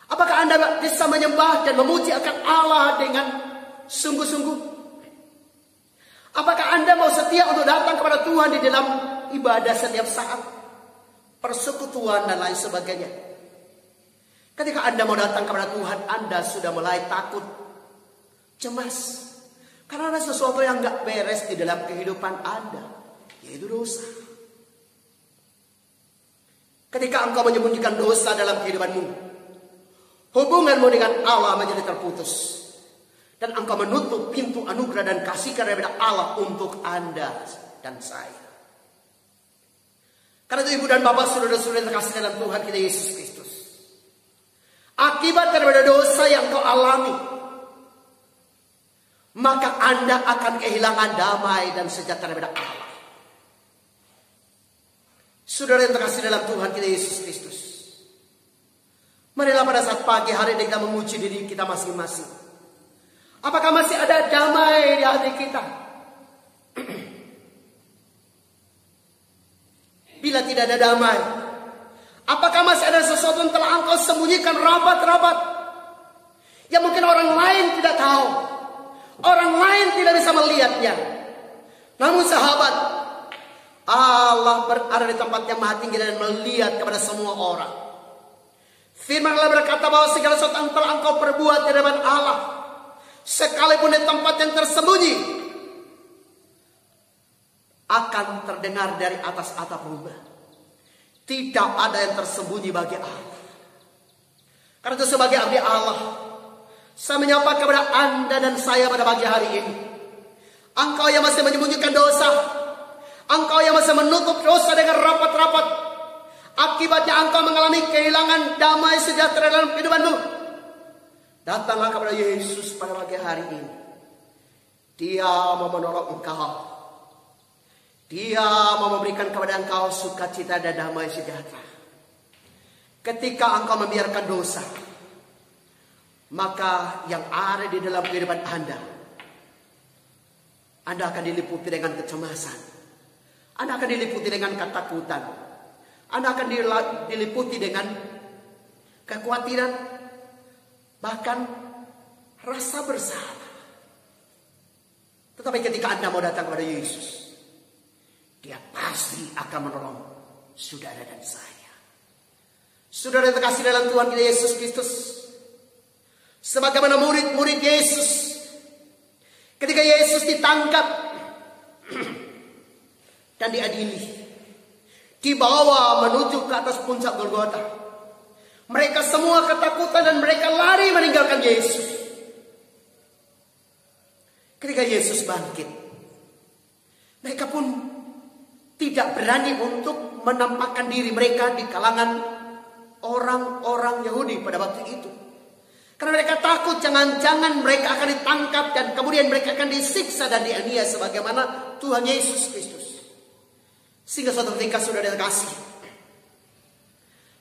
Apakah Anda bisa menyembah dan memuji akan Allah dengan sungguh-sungguh? Apakah Anda mau setia untuk datang kepada Tuhan di dalam ibadah setiap saat, persekutuan dan lain sebagainya? Ketika Anda mau datang kepada Tuhan, Anda sudah mulai takut, cemas, karena ada sesuatu yang gak beres di dalam kehidupan Anda, yaitu dosa. Ketika engkau menyembunyikan dosa dalam kehidupanmu, hubunganmu dengan Allah menjadi terputus. Dan engkau menutup pintu anugerah dan kasih daripada Allah untuk Anda dan saya. Karena itu ibu dan bapak saudara-saudara terkasih dalam Tuhan kita Yesus Kristus, akibat daripada dosa yang kau alami, maka Anda akan kehilangan damai dan sejahtera daripada Allah. Saudara yang terkasih dalam Tuhan kita Yesus Kristus, marilah pada saat pagi hari ini kita memuji diri kita masing-masing. Apakah masih ada damai di hati kita? Bila tidak ada damai, apakah masih ada sesuatu yang telah engkau sembunyikan rapat-rapat, yang mungkin orang lain tidak tahu, orang lain tidak bisa melihatnya? Namun sahabat, Allah berada di tempat yang maha tinggi dan melihat kepada semua orang. Firman Allah berkata bahwa segala sesuatu yang telah engkau perbuat di hadapan Allah, sekalipun di tempat yang tersembunyi, akan terdengar dari atas atap rumah. Tidak ada yang tersembunyi bagi Allah. Karena itu sebagai abdi Allah, saya menyapa kepada Anda dan saya pada pagi hari ini. Engkau yang masih menyembunyikan dosa, engkau yang masih menutup dosa dengan rapat-rapat, akibatnya engkau mengalami kehilangan damai sejahtera dalam kehidupanmu. Datanglah kepada Yesus pada pagi hari ini. Dia mau menolong engkau. Dia mau memberikan kepada engkau sukacita dan damai sejahtera. Ketika engkau membiarkan dosa, maka yang ada di dalam kehidupan Anda akan diliputi dengan kecemasan. Anda akan diliputi dengan ketakutan. Anda akan diliputi dengan kekhawatiran, bahkan rasa bersalah. Tetapi ketika Anda mau datang kepada Yesus, Dia pasti akan menolong saudara dan saya. Saudara yang terkasih dalam Tuhan kita Yesus Kristus, sebagaimana murid-murid Yesus, ketika Yesus ditangkap dan diadili, dibawa menuju ke atas puncak Golgota, mereka semua ketakutan dan mereka lari meninggalkan Yesus. Ketika Yesus bangkit, mereka pun tidak berani untuk menampakkan diri mereka di kalangan orang-orang Yahudi pada waktu itu. Karena mereka takut jangan-jangan mereka akan ditangkap dan kemudian mereka akan disiksa dan dianiaya sebagaimana Tuhan Yesus Kristus. Sehingga suatu ketika sudah dikasih,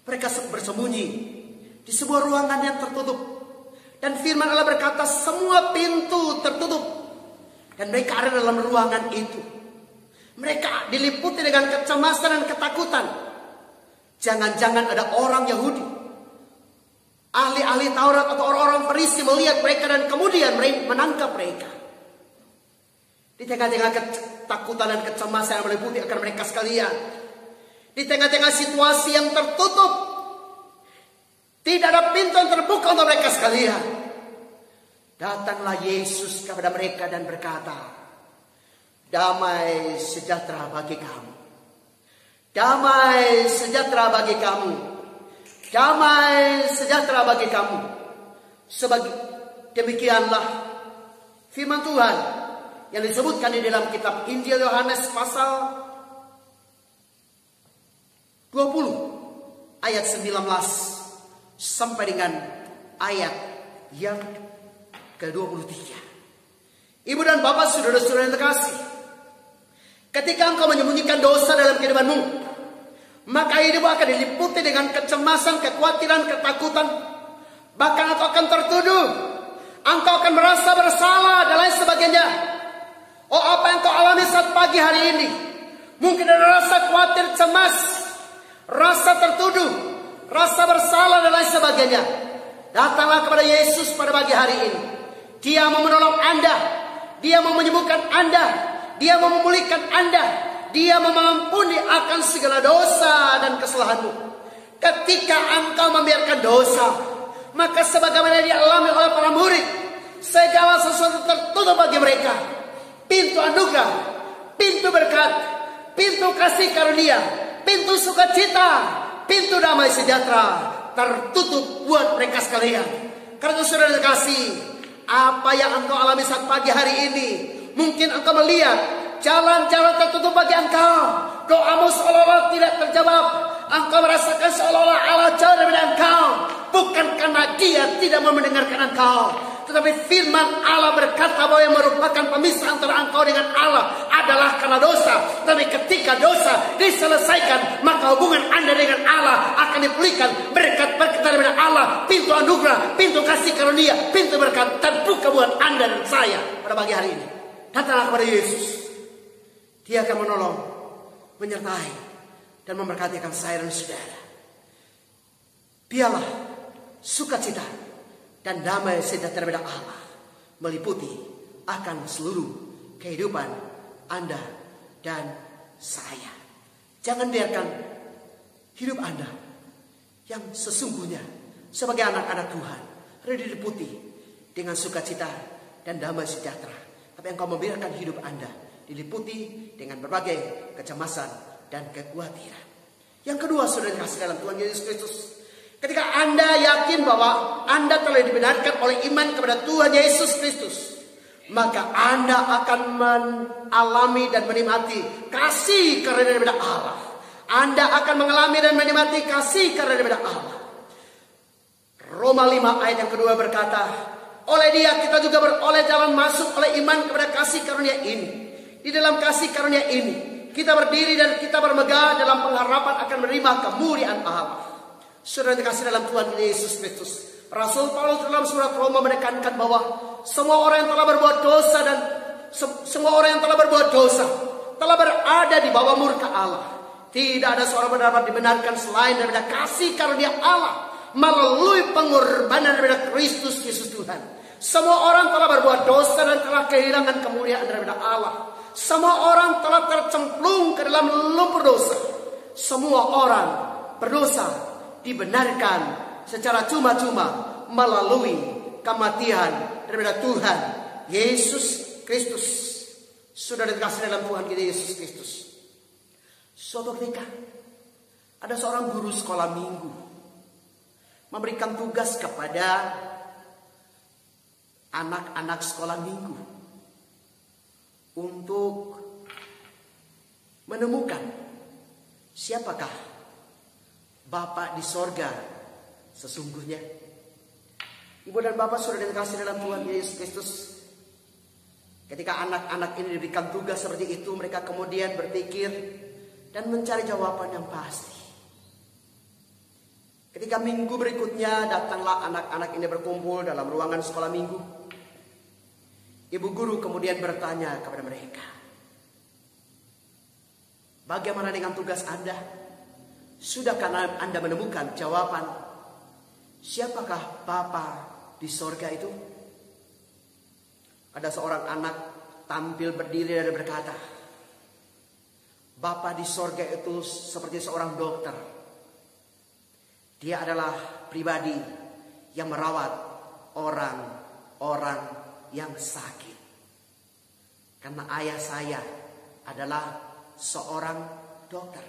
mereka bersembunyi di sebuah ruangan yang tertutup. Dan firman Allah berkata semua pintu tertutup. Dan mereka ada dalam ruangan itu. Mereka diliputi dengan kecemasan dan ketakutan. Jangan-jangan ada orang Yahudi, ahli-ahli Taurat atau orang-orang Farisi melihat mereka dan kemudian menangkap mereka. Di tengah-tengah ketakutan dan kecemasan yang meliputi akan mereka sekalian, di tengah-tengah situasi yang tertutup, tidak ada pintu yang terbuka untuk mereka sekalian, datanglah Yesus kepada mereka dan berkata, damai sejahtera bagi kamu. Damai sejahtera bagi kamu. Damai sejahtera bagi kamu. Demikianlah firman Tuhan yang disebutkan di dalam kitab Injil Yohanes pasal 20 ayat 19 sampai dengan ayat yang ke-23. Ibu dan bapak, saudara-saudara yang terkasih, ketika engkau menyembunyikan dosa dalam kehidupanmu, maka hidup akan diliputi dengan kecemasan, kekhawatiran, ketakutan. Bahkan engkau akan tertuduh, engkau akan merasa bersalah dan lain sebagainya. Oh, apa yang kau alami saat pagi hari ini? Mungkin ada rasa khawatir, cemas, rasa tertuduh, rasa bersalah dan lain sebagainya. Datanglah kepada Yesus pada pagi hari ini. Dia mau menolong Anda. Dia mau menyembuhkan Anda. Dia mau memulihkan Anda. Dia mau mengampuni akan segala dosa dan kesalahanmu. Ketika engkau membiarkan dosa, maka sebagaimana dialami oleh para murid, segala sesuatu tertutup bagi mereka. Pintu anugerah, pintu berkat, pintu kasih karunia, pintu sukacita, pintu damai sejahtera tertutup buat mereka sekalian. Karena saudara kasih, apa yang engkau alami saat pagi hari ini, mungkin engkau melihat jalan-jalan tertutup bagi engkau. Doamu seolah-olah tidak terjawab. Engkau merasakan seolah-olah Allah jauh dari engkau. Bukan karena Dia tidak mau mendengarkan engkau, tetapi firman Allah berkata bahwa yang merupakan pemisah antara engkau dengan Allah adalah karena dosa. Tapi ketika dosa diselesaikan, maka hubungan Anda dengan Allah akan dipulihkan. Berkat-berkat dari Allah, pintu anugerah, pintu kasih karunia, pintu berkat terbuka buat Anda dan saya pada pagi hari ini. Datanglah kepada Yesus. Dia akan menolong, menyertai, dan memberkati akan saya dan saudara. Biarlah sukacita dan damai sejahtera dari Allah meliputi akan seluruh kehidupan Anda dan saya. Jangan biarkan hidup Anda yang sesungguhnya sebagai anak-anak Tuhan diliputi dengan sukacita dan damai sejahtera. Tapi engkau membiarkan hidup Anda diliputi dengan berbagai kecemasan dan kekhawatiran. Yang kedua, saudara kasih dalam Tuhan Yesus Kristus, ketika Anda yakin bahwa Anda telah dibenarkan oleh iman kepada Tuhan Yesus Kristus, maka Anda akan mengalami dan menikmati kasih karena daripada Allah. Anda akan mengalami dan menikmati kasih karena daripada Allah. Roma 5 ayat yang kedua berkata, oleh Dia kita juga beroleh jalan masuk oleh iman kepada kasih karunia ini. Di dalam kasih karunia ini kita berdiri dan kita bermegah dalam pengharapan akan menerima kemuliaan Allah. Saudara dikasih dalam Tuhan Yesus Kristus, Rasul Paulus dalam surat Roma menekankan bahwa semua orang yang telah berbuat dosa dan semua orang yang telah berbuat dosa telah berada di bawah murka Allah. Tidak ada seorang pun dapat dibenarkan selain daripada kasih karunia Allah melalui pengorbanan daripada Kristus Yesus Tuhan. Semua orang telah berbuat dosa dan telah kehilangan kemuliaan daripada Allah. Semua orang telah tercemplung ke dalam lumpur dosa. Semua orang berdosa dibenarkan secara cuma-cuma melalui kematian daripada Tuhan Yesus Kristus. Saudara dikasih dalam Tuhan kita Yesus Kristus, suatu ketika ada seorang guru sekolah minggu memberikan tugas kepada anak-anak sekolah minggu untuk menemukan siapakah Bapa di sorga sesungguhnya. Ibu dan Bapak sudah dikasih dalam Tuhan Yesus Kristus. Ketika anak-anak ini diberikan tugas seperti itu, mereka kemudian berpikir dan mencari jawaban yang pasti. Ketika minggu berikutnya datanglah anak-anak ini berkumpul dalam ruangan sekolah minggu. Ibu guru kemudian bertanya kepada mereka, bagaimana dengan tugas Anda? Sudahkah Anda menemukan jawaban? Siapakah Bapa di sorga itu? Ada seorang anak tampil berdiri dan berkata, Bapa di sorga itu seperti seorang dokter. Dia adalah pribadi yang merawat orang-orang yang sakit. Karena ayah saya adalah seorang dokter.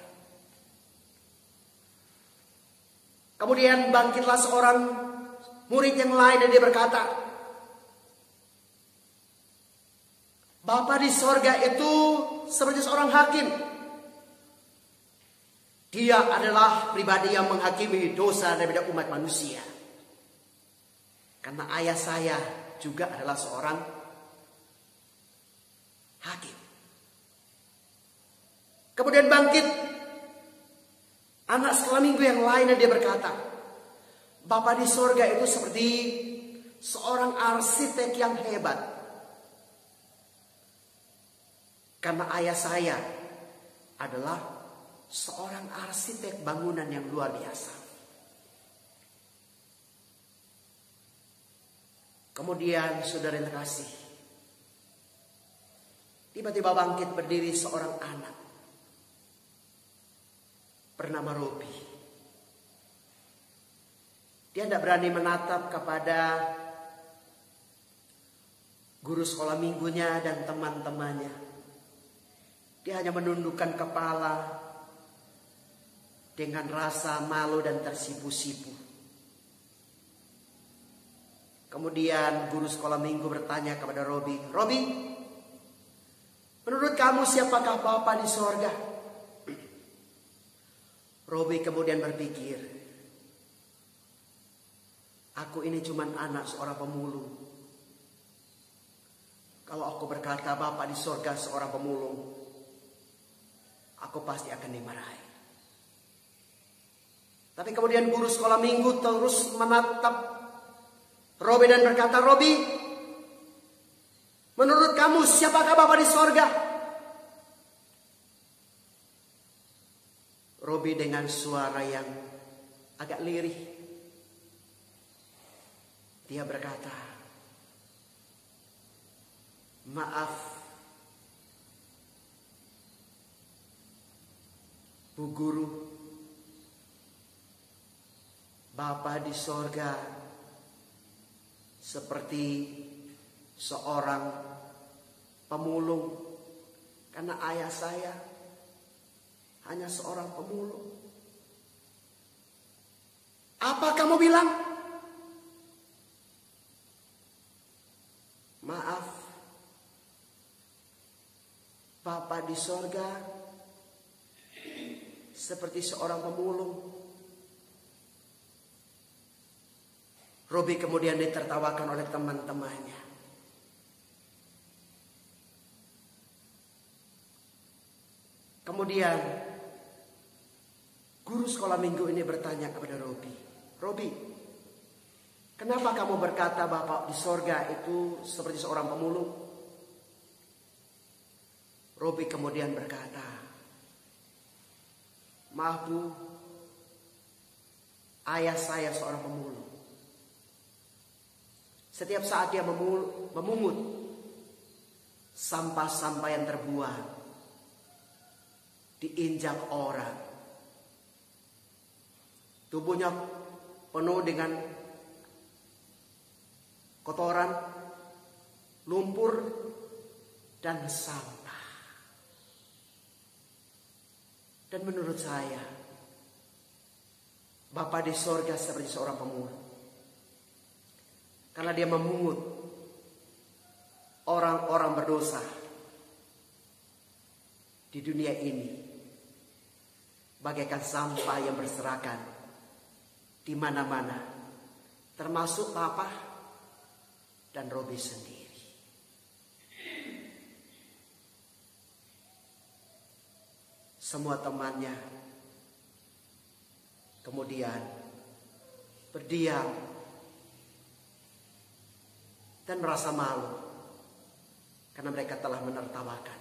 Kemudian bangkitlah seorang murid yang lain dan dia berkata, Bapa di sorga itu seperti seorang hakim. Dia adalah pribadi yang menghakimi dosa daripada umat manusia. Karena ayah saya juga adalah seorang hakim. Kemudian bangkit anak sekolah minggu yang lain dan dia berkata, Bapa di sorga itu seperti seorang arsitek yang hebat. Karena ayah saya adalah seorang arsitek bangunan yang luar biasa. Kemudian saudara yang terkasih, tiba-tiba bangkit berdiri seorang anak bernama Robi. Dia tidak berani menatap kepada guru sekolah minggunya dan teman-temannya. Dia hanya menundukkan kepala dengan rasa malu dan tersipu-sipu. Kemudian guru sekolah minggu bertanya kepada Robi, Robi, menurut kamu siapakah Bapa di sorga? Robi kemudian berpikir, aku ini cuma anak seorang pemulung. Kalau aku berkata Bapa di sorga seorang pemulung, aku pasti akan dimarahi. Tapi kemudian guru sekolah minggu terus menatap Robi dan berkata, Robi, menurut kamu siapakah Bapa di sorga? Robi dengan suara yang agak lirih, dia berkata, maaf, Bu Guru, Bapa di sorga seperti seorang pemulung. Karena ayah saya hanya seorang pemulung. Apa kamu bilang? Maaf, Bapa di sorga seperti seorang pemulung. Robi kemudian ditertawakan oleh teman-temannya. Kemudian guru sekolah minggu ini bertanya kepada Robi, Robi, kenapa kamu berkata Bapa di sorga itu seperti seorang pemulung? Robi kemudian berkata, maaf Bu, ayah saya seorang pemulung. Setiap saat dia memungut sampah-sampah yang terbuang, diinjak orang. Tubuhnya penuh dengan kotoran, lumpur, dan sampah. Dan menurut saya, Bapa di sorga seperti seorang pemulung. Karena dia memungut orang-orang berdosa di dunia ini bagaikan sampah yang berserakan di mana-mana, termasuk Papa dan Robi sendiri. Semua temannya kemudian berdiam dan merasa malu karena mereka telah menertawakan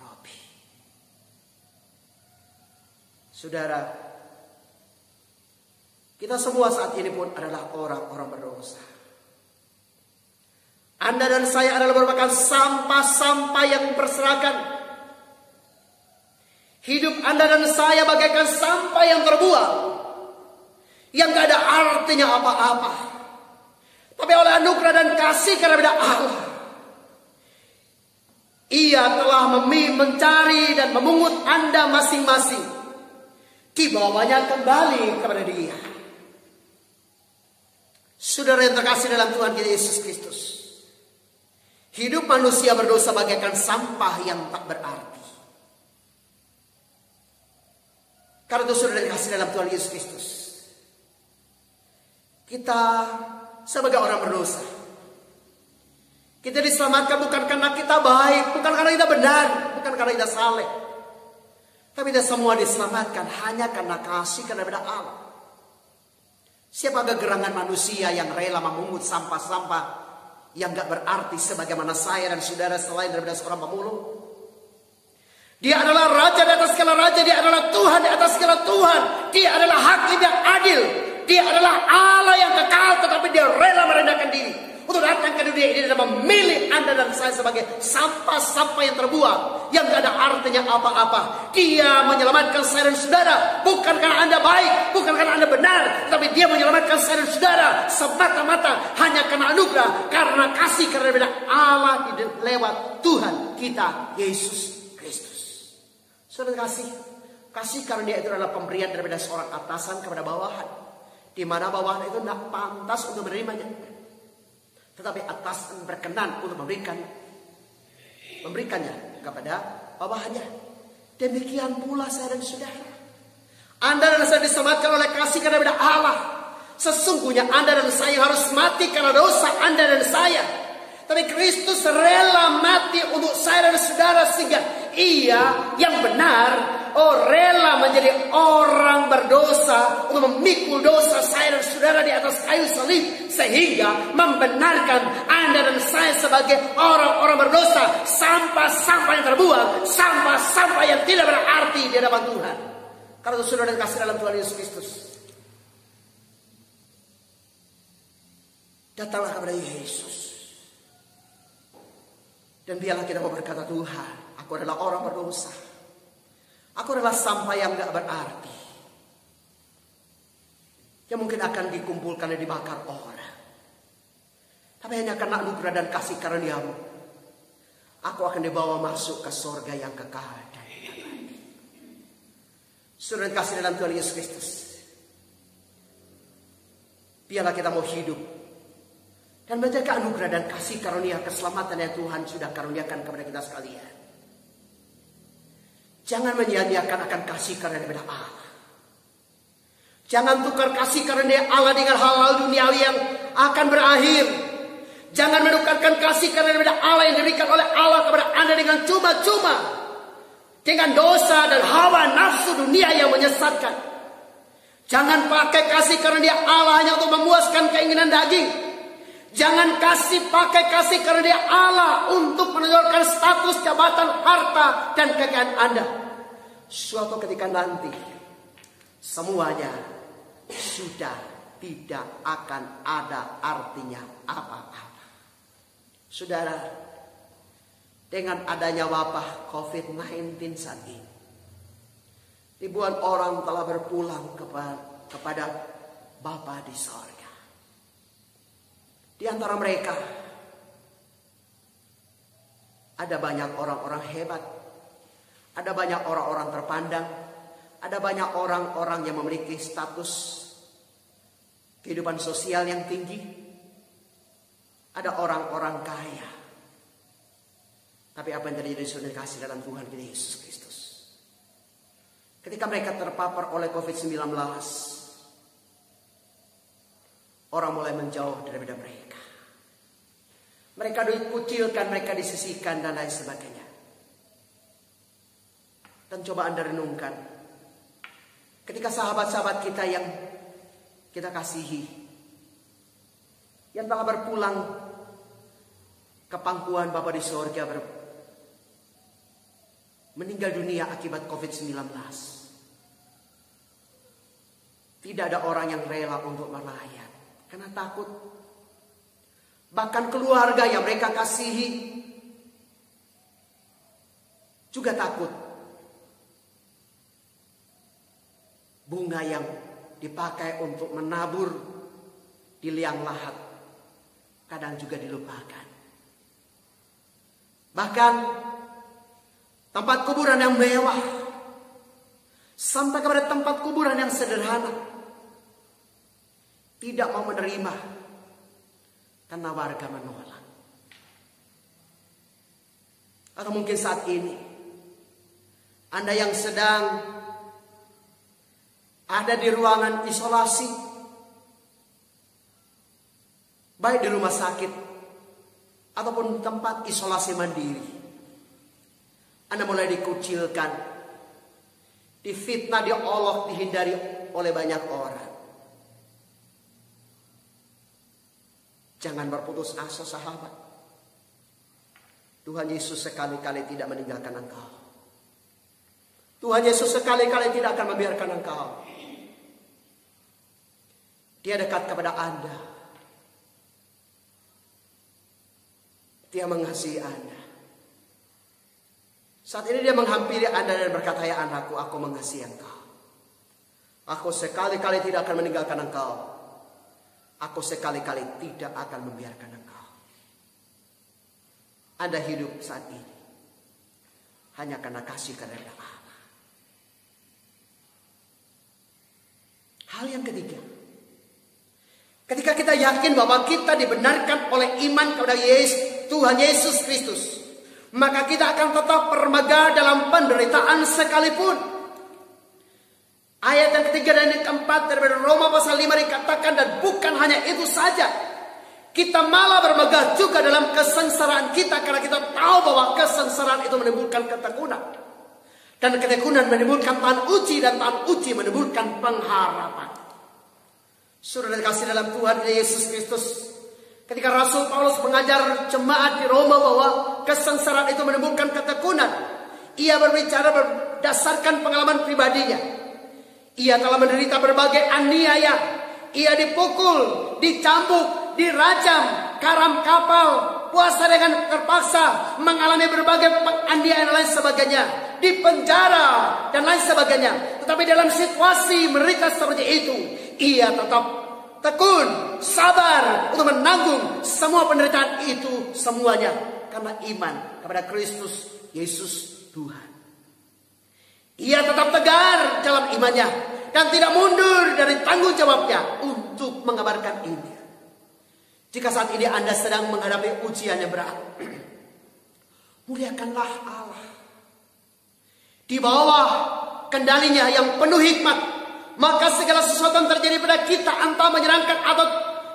Robi. Saudara, kita semua saat ini pun adalah orang-orang berdosa. Anda dan saya adalah merupakan sampah-sampah yang berserakan. Hidup Anda dan saya bagaikan sampah yang terbuang, yang gak ada artinya apa-apa. Tapi oleh anugerah dan kasih karunia Allah, Ia telah mencari dan memungut Anda masing-masing, dibawanya kembali kepada Dia. Saudara yang terkasih dalam Tuhan kita Yesus Kristus, hidup manusia berdosa bagaikan sampah yang tak berarti. Karena itu saudara dikasih dalam Tuhan Yesus Kristus, kita sebagai orang berdosa, kita diselamatkan bukan karena kita baik, bukan karena kita benar, bukan karena kita saleh, tapi kita semua diselamatkan hanya karena kasih karunia Allah. Siapa gerangan manusia yang rela memungut sampah-sampah yang gak berarti sebagaimana saya dan saudara selain daripada seorang pemulung? Dia adalah raja di atas segala raja. Dia adalah Tuhan di atas segala Tuhan. Dia adalah hakim yang adil. Dia adalah Allah yang kekal, tetapi dia rela merendahkan diri untuk datang ke dunia ini dan memilih Anda dan saya sebagai sampah-sampah yang terbuang, yang gak ada artinya apa-apa. Dia menyelamatkan saya dan saudara bukan karena Anda baik, bukan karena Anda benar, tapi dia menyelamatkan saya dan saudara semata-mata hanya karena anugerah, karena kasih karunia Allah lewat Tuhan kita Yesus Kristus. Saudara kasih karunia itu adalah pemberian daripada seorang atasan kepada bawahan, di mana bawahan itu tidak pantas untuk menerimanya, tetapi atasan berkenan untuk memberikannya kepada bawahannya. Demikian pula saya dan saudara, Anda dan saya diselamatkan oleh kasih karunia Allah. Sesungguhnya Anda dan saya harus mati karena dosa Anda dan saya, tapi Kristus rela mati untuk saya dan saudara sehingga Ia yang benar rela menjadi orang berdosa untuk memikul dosa saya dan saudara di atas kayu salib, sehingga membenarkan Anda dan saya sebagai orang-orang berdosa, sampah-sampah yang terbuang, sampah-sampah yang tidak berarti di hadapan Tuhan. Karena itu saudara dikasih dalam Tuhan Yesus Kristus, datanglah kepada Yesus dan biarlah kita mau berkata, Tuhan, aku adalah orang berdosa. Aku adalah sampah yang gak berarti, yang mungkin akan dikumpulkan dan dibakar orang. Tapi hanya karena anugerah dan kasih karunia-Mu, aku akan dibawa masuk ke surga yang kekal dan abadi. Saudara yang kasih dalam Tuhan Yesus Kristus, biarlah kita mau hidup dan menjaga anugerah dan kasih karunia keselamatan yang Tuhan sudah karuniakan kepada kita sekalian. Jangan menyia-nyiakan akan kasih karunia Allah. Jangan tukar kasih karunia Allah dengan hal-hal duniawi yang akan berakhir. Jangan menukarkan kasih karunia Allah yang diberikan oleh Allah kepada Anda dengan cuma-cuma, dengan dosa dan hawa nafsu dunia yang menyesatkan. Jangan pakai kasih karunia Allah hanya untuk memuaskan keinginan daging. Jangan pakai kasih karunia Allah untuk menunjukkan status, jabatan, harta, dan kekayaan Anda. Suatu ketika nanti, semuanya sudah tidak akan ada artinya apa-apa. Saudara, dengan adanya wabah COVID-19 saat ini, ribuan orang telah berpulang kepada Bapa di sorga. Di antara mereka ada banyak orang-orang hebat, ada banyak orang-orang terpandang, ada banyak orang-orang yang memiliki status kehidupan sosial yang tinggi, ada orang-orang kaya. Tapi apa yang terjadi saudara kasih dalam Tuhan kita Yesus Kristus, ketika mereka terpapar oleh COVID-19, orang mulai menjauh daripada mereka. Mereka dikucilkan, mereka disisihkan dan lain sebagainya. Dan coba Anda renungkan, ketika sahabat-sahabat kita yang kita kasihi, yang telah berpulang ke pangkuan Bapa di sorga, meninggal dunia akibat COVID-19. Tidak ada orang yang rela untuk melayat karena takut. Bahkan keluarga yang mereka kasihi juga takut. Bunga yang dipakai untuk menabur di liang lahat kadang juga dilupakan. Bahkan tempat kuburan yang mewah sampai kepada tempat kuburan yang sederhana tidak mau menerima karena warga menolak. Atau mungkin saat ini Anda yang sedang ada di ruangan isolasi, baik di rumah sakit ataupun tempat isolasi mandiri, Anda mulai dikucilkan, difitnah, diolok, dihindari oleh banyak orang. Jangan berputus asa, sahabat. Tuhan Yesus sekali-kali tidak meninggalkan engkau. Tuhan Yesus sekali-kali tidak akan membiarkan engkau. Dia dekat kepada Anda. Dia mengasihi Anda. Saat ini dia menghampiri Anda dan berkata, ya anakku, aku mengasihi engkau. Aku sekali-kali tidak akan meninggalkan engkau. Aku sekali-kali tidak akan membiarkan engkau. Anda hidup saat ini hanya karena kasih karunia Allah. Hal yang ketiga, ketika kita yakin bahwa kita dibenarkan oleh iman kepada Tuhan Yesus Kristus, maka kita akan tetap bermegah dalam penderitaan sekalipun. Ayat yang ketiga dan yang keempat dari Roma pasal 5 dikatakan, dan bukan hanya itu saja, kita malah bermegah juga dalam kesengsaraan kita, karena kita tahu bahwa kesengsaraan itu menimbulkan ketekunan, dan ketekunan menimbulkan tahan uji, dan tahan uji menimbulkan pengharapan. Saudara dikasih dalam Tuhan Yesus Kristus, ketika Rasul Paulus mengajar jemaat di Roma bahwa kesengsaraan itu menimbulkan ketekunan, ia berbicara berdasarkan pengalaman pribadinya. Ia telah menderita berbagai aniaya. Ia dipukul, dicambuk, dirajam, karam kapal, puasa dengan terpaksa, mengalami berbagai penganiayaan dan lain sebagainya, dipenjara dan lain sebagainya. Tetapi dalam situasi menderita seperti itu, ia tetap tekun, sabar untuk menanggung semua penderitaan itu semuanya karena iman kepada Kristus Yesus Tuhan. Ia tetap tegar dalam imannya dan tidak mundur dari tanggung jawabnya untuk mengabarkan Injil. Jika saat ini Anda sedang menghadapi ujian yang berat, muliakanlah Allah. Di bawah kendalinya yang penuh hikmat, maka segala sesuatu yang terjadi pada kita, entah menyenangkan atau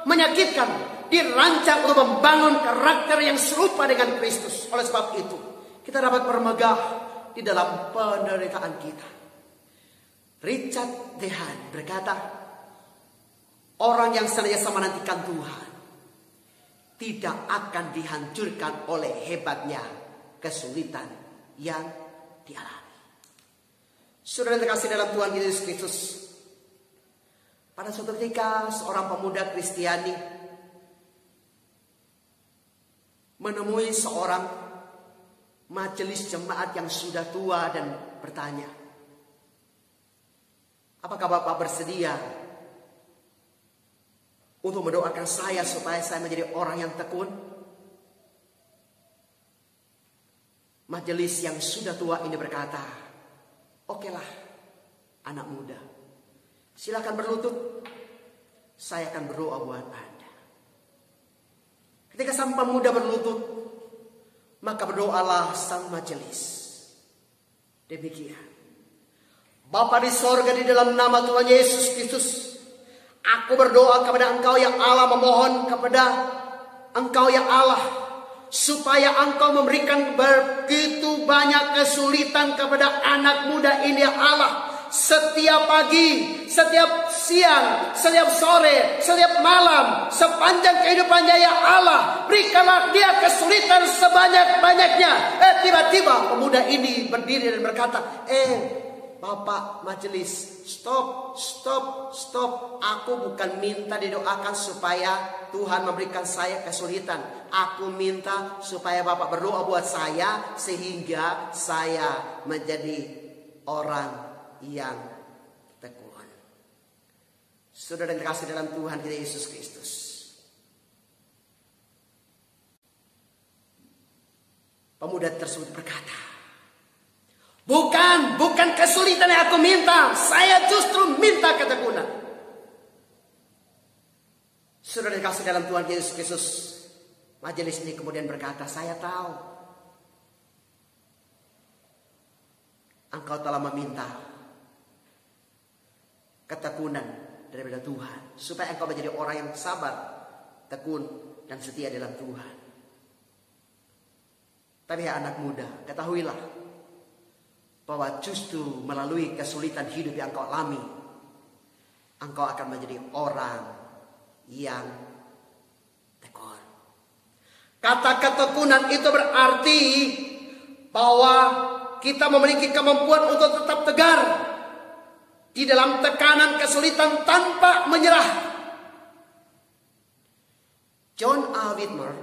menyakitkan, dirancang untuk membangun karakter yang serupa dengan Kristus. Oleh sebab itu, kita dapat bermegah di dalam penderitaan kita. Richard Dehan berkata, orang yang senantiasa menantikan Tuhan tidak akan dihancurkan oleh hebatnya kesulitan yang dialami. Saudara yang terkasih dalam Tuhan Yesus Kristus, pada suatu ketika seorang pemuda Kristiani menemui seorang majelis jemaat yang sudah tua dan bertanya, apakah Bapak bersedia untuk mendoakan saya supaya saya menjadi orang yang tekun? Majelis yang sudah tua ini berkata, okelah anak muda, silakan berlutut, saya akan berdoa buat Anda. Ketika sang pemuda berlutut, maka berdoalah sang majelis. Demikian, Bapa di sorga, di dalam nama Tuhan Yesus Kristus, Aku berdoa kepada Engkau ya Allah, memohon kepada Engkau ya Allah, supaya Engkau memberikan begitu banyak kesulitan kepada anak muda ini ya Allah. Setiap pagi, setiap siang, setiap sore, setiap malam, sepanjang kehidupannya ya Allah, berikanlah dia kesulitan sebanyak-banyaknya. Tiba-tiba pemuda ini berdiri dan berkata, Bapak majelis, stop. Aku bukan minta didoakan supaya Tuhan memberikan saya kesulitan. Aku minta supaya Bapak berdoa buat saya, sehingga saya menjadi orang yang tekun. Saudara yang terkasih dalam Tuhan kita Yesus Kristus, pemuda tersebut berkata, bukan kesulitan yang aku minta, saya justru minta ketekunan. Saudara yang terkasih dalam Tuhan Yesus Kristus, majelis ini kemudian berkata, saya tahu engkau telah meminta ketekunan daripada Tuhan, supaya engkau menjadi orang yang sabar, tekun, dan setia dalam Tuhan. Tapi ya anak muda, ketahuilah bahwa justru melalui kesulitan hidup yang engkau alami, engkau akan menjadi orang yang tekun. Kata ketekunan itu berarti bahwa kita memiliki kemampuan untuk tetap tegar di dalam tekanan kesulitan tanpa menyerah. John A. Whitmer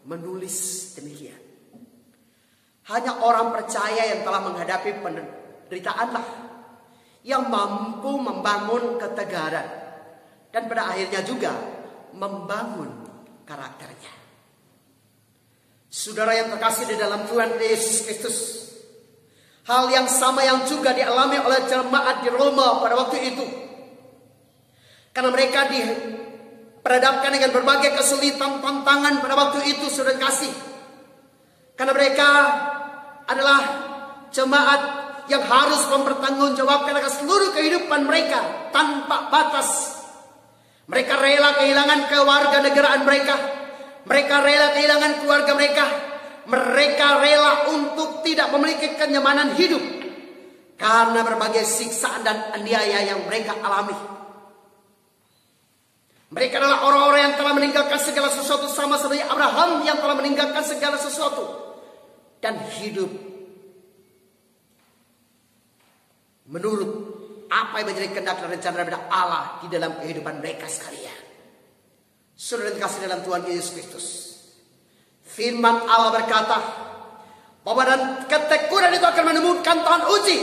menulis demikian. Hanya orang percaya yang telah menghadapi penderitaanlah yang mampu membangun ketegaran dan pada akhirnya juga membangun karakternya. Saudara yang terkasih di dalam Tuhan Yesus Kristus, hal yang sama yang juga dialami oleh jemaat di Roma pada waktu itu. Karena mereka diperhadapkan dengan berbagai kesulitan, tantangan pada waktu itu, saudara kasih. Karena mereka adalah jemaat yang harus mempertanggungjawabkan akan seluruh kehidupan mereka tanpa batas. Mereka rela kehilangan kewarganegaraan mereka. Mereka rela kehilangan keluarga mereka. Mereka rela untuk tidak memiliki kenyamanan hidup karena berbagai siksaan dan aniaya yang mereka alami. Mereka adalah orang-orang yang telah meninggalkan segala sesuatu, sama seperti Abraham yang telah meninggalkan segala sesuatu dan hidup menurut apa yang menjadi kehendak dan rencana daripada Allah di dalam kehidupan mereka sekalian. Saudara yang kasih dalam Tuhan Yesus Kristus, firman Allah berkata bahwa dan ketekunan itu akan menemukan tahan uji,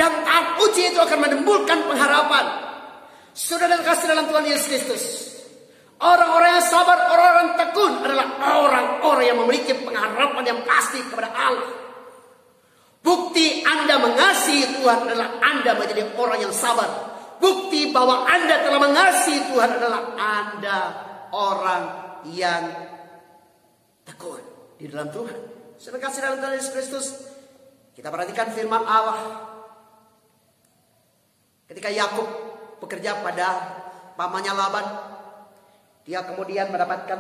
dan tahan uji itu akan menimbulkan pengharapan. Saudara yang kasih dalam Tuhan Yesus Kristus, orang-orang yang sabar, orang-orang tekun adalah orang-orang yang memiliki pengharapan yang pasti kepada Allah. Bukti Anda mengasihi Tuhan adalah Anda menjadi orang yang sabar. Bukti bahwa Anda telah mengasihi Tuhan adalah Anda orang yang tekun di dalam Tuhan. Saudara kasih dalam Tuhan Yesus Kristus, kita perhatikan firman Allah. Ketika Yakub bekerja pada pamannya Laban, dia kemudian mendapatkan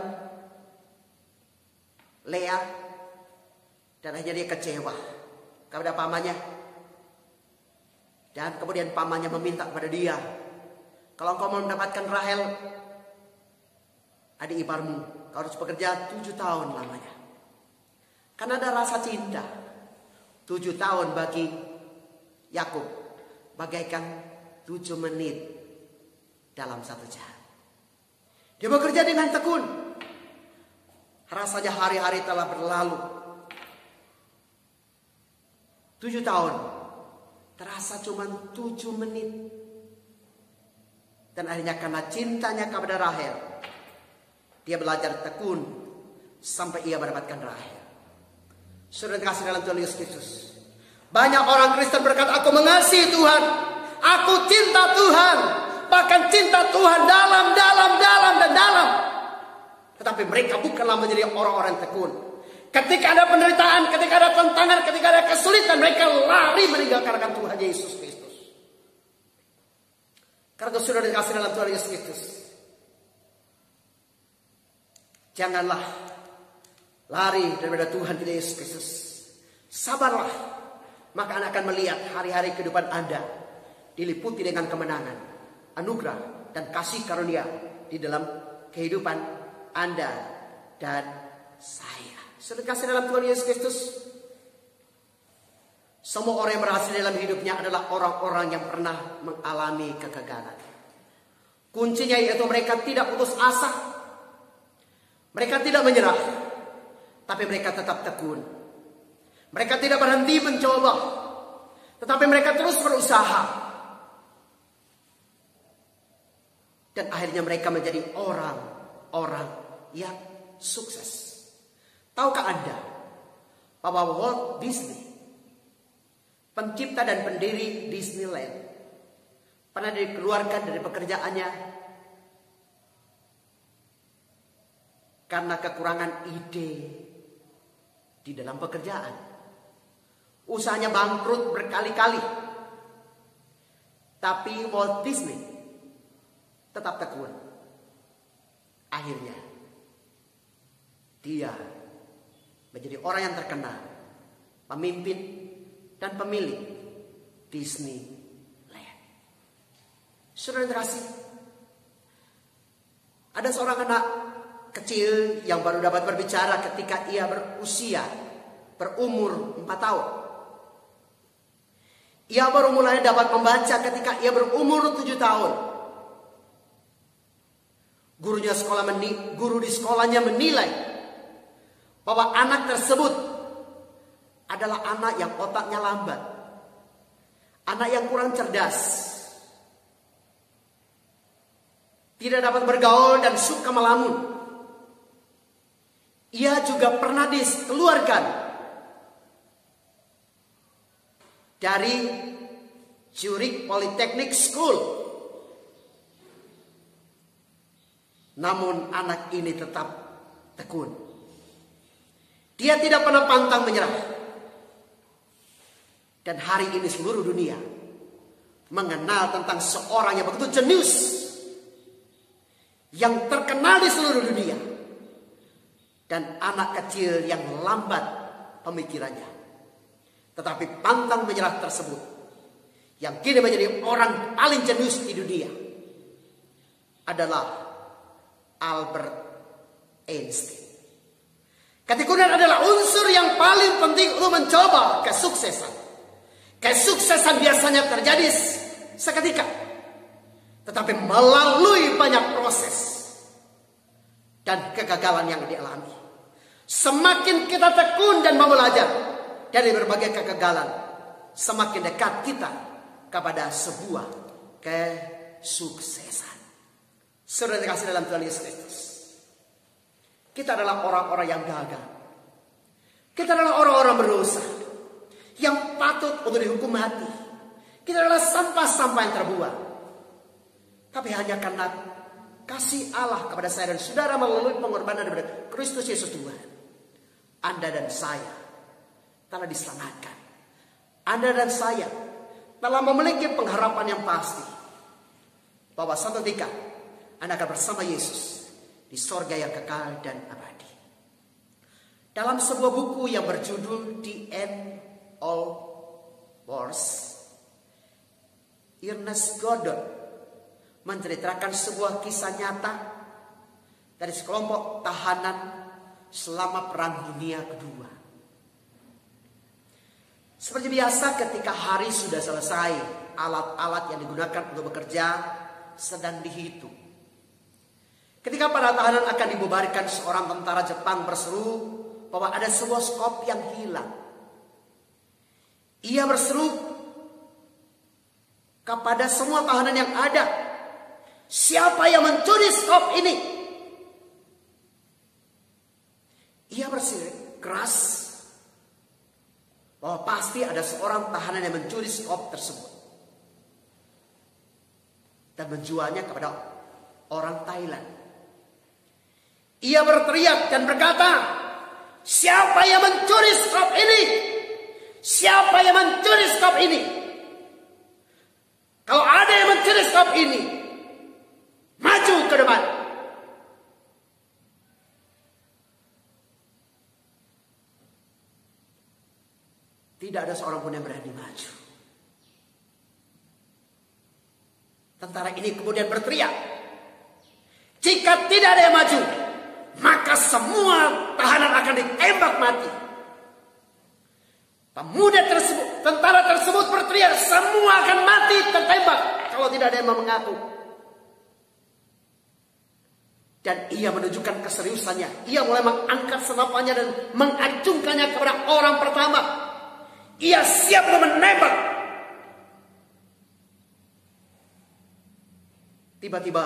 Lea, dan akhirnya dia kecewa kepada pamannya. Dan kemudian pamannya meminta kepada dia, kalau engkau mau mendapatkan Rahel, adik iparmu, kau harus bekerja 7 tahun lamanya. Karena ada rasa cinta. 7 tahun bagi Yakub bagaikan 7 menit dalam 1 jam. Dia bekerja dengan tekun. Rasanya hari-hari telah berlalu. 7 tahun. Terasa cuma 7 menit. Dan akhirnya karena cintanya kepada Rahel, dia belajar tekun sampai ia mendapatkan Rahel. Saudara kasih dalam Tuhan Yesus Kristus, banyak orang Kristen berkata, aku mengasihi Tuhan, aku cinta Tuhan, bahkan cinta Tuhan dalam. Tetapi mereka bukanlah menjadi orang-orang tekun. Ketika ada penderitaan, ketika ada tantangan, ketika ada kesulitan, mereka lari meninggalkan Tuhan Yesus Kristus. Karena sudah dikasih dalam Tuhan Yesus Kristus, janganlah lari daripada Tuhan kita Yesus Kristus. Sabarlah, maka Anda akan melihat hari-hari kehidupan Anda diliputi dengan kemenangan, anugerah, dan kasih karunia di dalam kehidupan Anda dan saya. Sudah dikasih dalam Tuhan Yesus Kristus. Semua orang yang berhasil dalam hidupnya adalah orang-orang yang pernah mengalami kegagalan. Kuncinya yaitu mereka tidak putus asa. Mereka tidak menyerah. Tapi mereka tetap tekun. Mereka tidak berhenti mencoba. Tetapi mereka terus berusaha. Dan akhirnya mereka menjadi orang-orang yang sukses. Tahukah Anda bahwa Walt Disney, pencipta dan pendiri Disneyland, pernah dikeluarkan dari pekerjaannya karena kekurangan ide di dalam pekerjaan. Usahanya bangkrut berkali-kali. Tapi Walt Disney tetap tekun. Akhirnya dia menjadi orang yang terkenal, pemimpin dan pemilik Disneyland. Saudara terkasih, ada seorang anak kecil yang baru dapat berbicara ketika ia berumur 4 tahun. Ia baru mulai dapat membaca ketika ia berumur 7 tahun. Guru di sekolahnya menilai bahwa anak tersebut adalah anak yang otaknya lambat, anak yang kurang cerdas, tidak dapat bergaul dan suka melamun. Ia juga pernah dikeluarkan dari Zurich Polytechnic School. Namun anak ini tetap tekun. Dia tidak pernah pantang menyerah. Dan hari ini seluruh dunia mengenal tentang seorang yang begitu jenius, yang terkenal di seluruh dunia, dan anak kecil yang lambat pemikirannya, tetapi pantang menyerah tersebut, yang kini menjadi orang paling jenius di dunia, adalah Albert Einstein. Ketekunan adalah unsur yang paling penting untuk mencoba kesuksesan. Kesuksesan biasanya terjadi seketika, tetapi melalui banyak proses dan kegagalan yang dialami. Semakin kita tekun dan mau belajar dari berbagai kegagalan, semakin dekat kita kepada sebuah kesuksesan. Saudara dikasih dalam Tuhan Yesus Kristus, kita adalah orang-orang yang gagal. Kita adalah orang-orang berdosa yang patut untuk dihukum mati. Kita adalah sampah-sampah yang terbuang. Tapi hanya karena kasih Allah kepada saya dan saudara melalui pengorbanan daripada Kristus Yesus Tuhan, Anda dan saya telah diselamatkan. Anda dan saya telah memiliki pengharapan yang pasti bahwa suatu ketika Anda akan bersama Yesus di sorga yang kekal dan abadi. Dalam sebuah buku yang berjudul The End All Wars, Ernest Goddard menceritakan sebuah kisah nyata dari sekelompok tahanan selama Perang Dunia Kedua. Seperti biasa, ketika hari sudah selesai, alat-alat yang digunakan untuk bekerja sedang dihitung. Ketika para tahanan akan dibubarkan, seorang tentara Jepang berseru bahwa ada sebuah skop yang hilang. Ia berseru kepada semua tahanan yang ada, "Siapa yang mencuri skop ini?" Ia berseru keras bahwa pasti ada seorang tahanan yang mencuri skop tersebut dan menjualnya kepada orang Thailand. Ia berteriak dan berkata, "Siapa yang mencuri skop ini? Siapa yang mencuri skop ini? Kalau ada yang mencuri teleskop ini maju ke depan. Tidak ada seorang pun yang berani maju. Tentara ini kemudian berteriak, jika tidak ada yang maju, maka semua tahanan akan ditembak mati. Pemuda tersebut, tentara tersebut berteriak, semua akan mati tertembak kalau tidak ada yang mau mengaku. Dan ia menunjukkan keseriusannya. Ia mulai mengangkat senapannya dan mengacungkannya kepada orang pertama. Ia siap untuk menembak. Tiba-tiba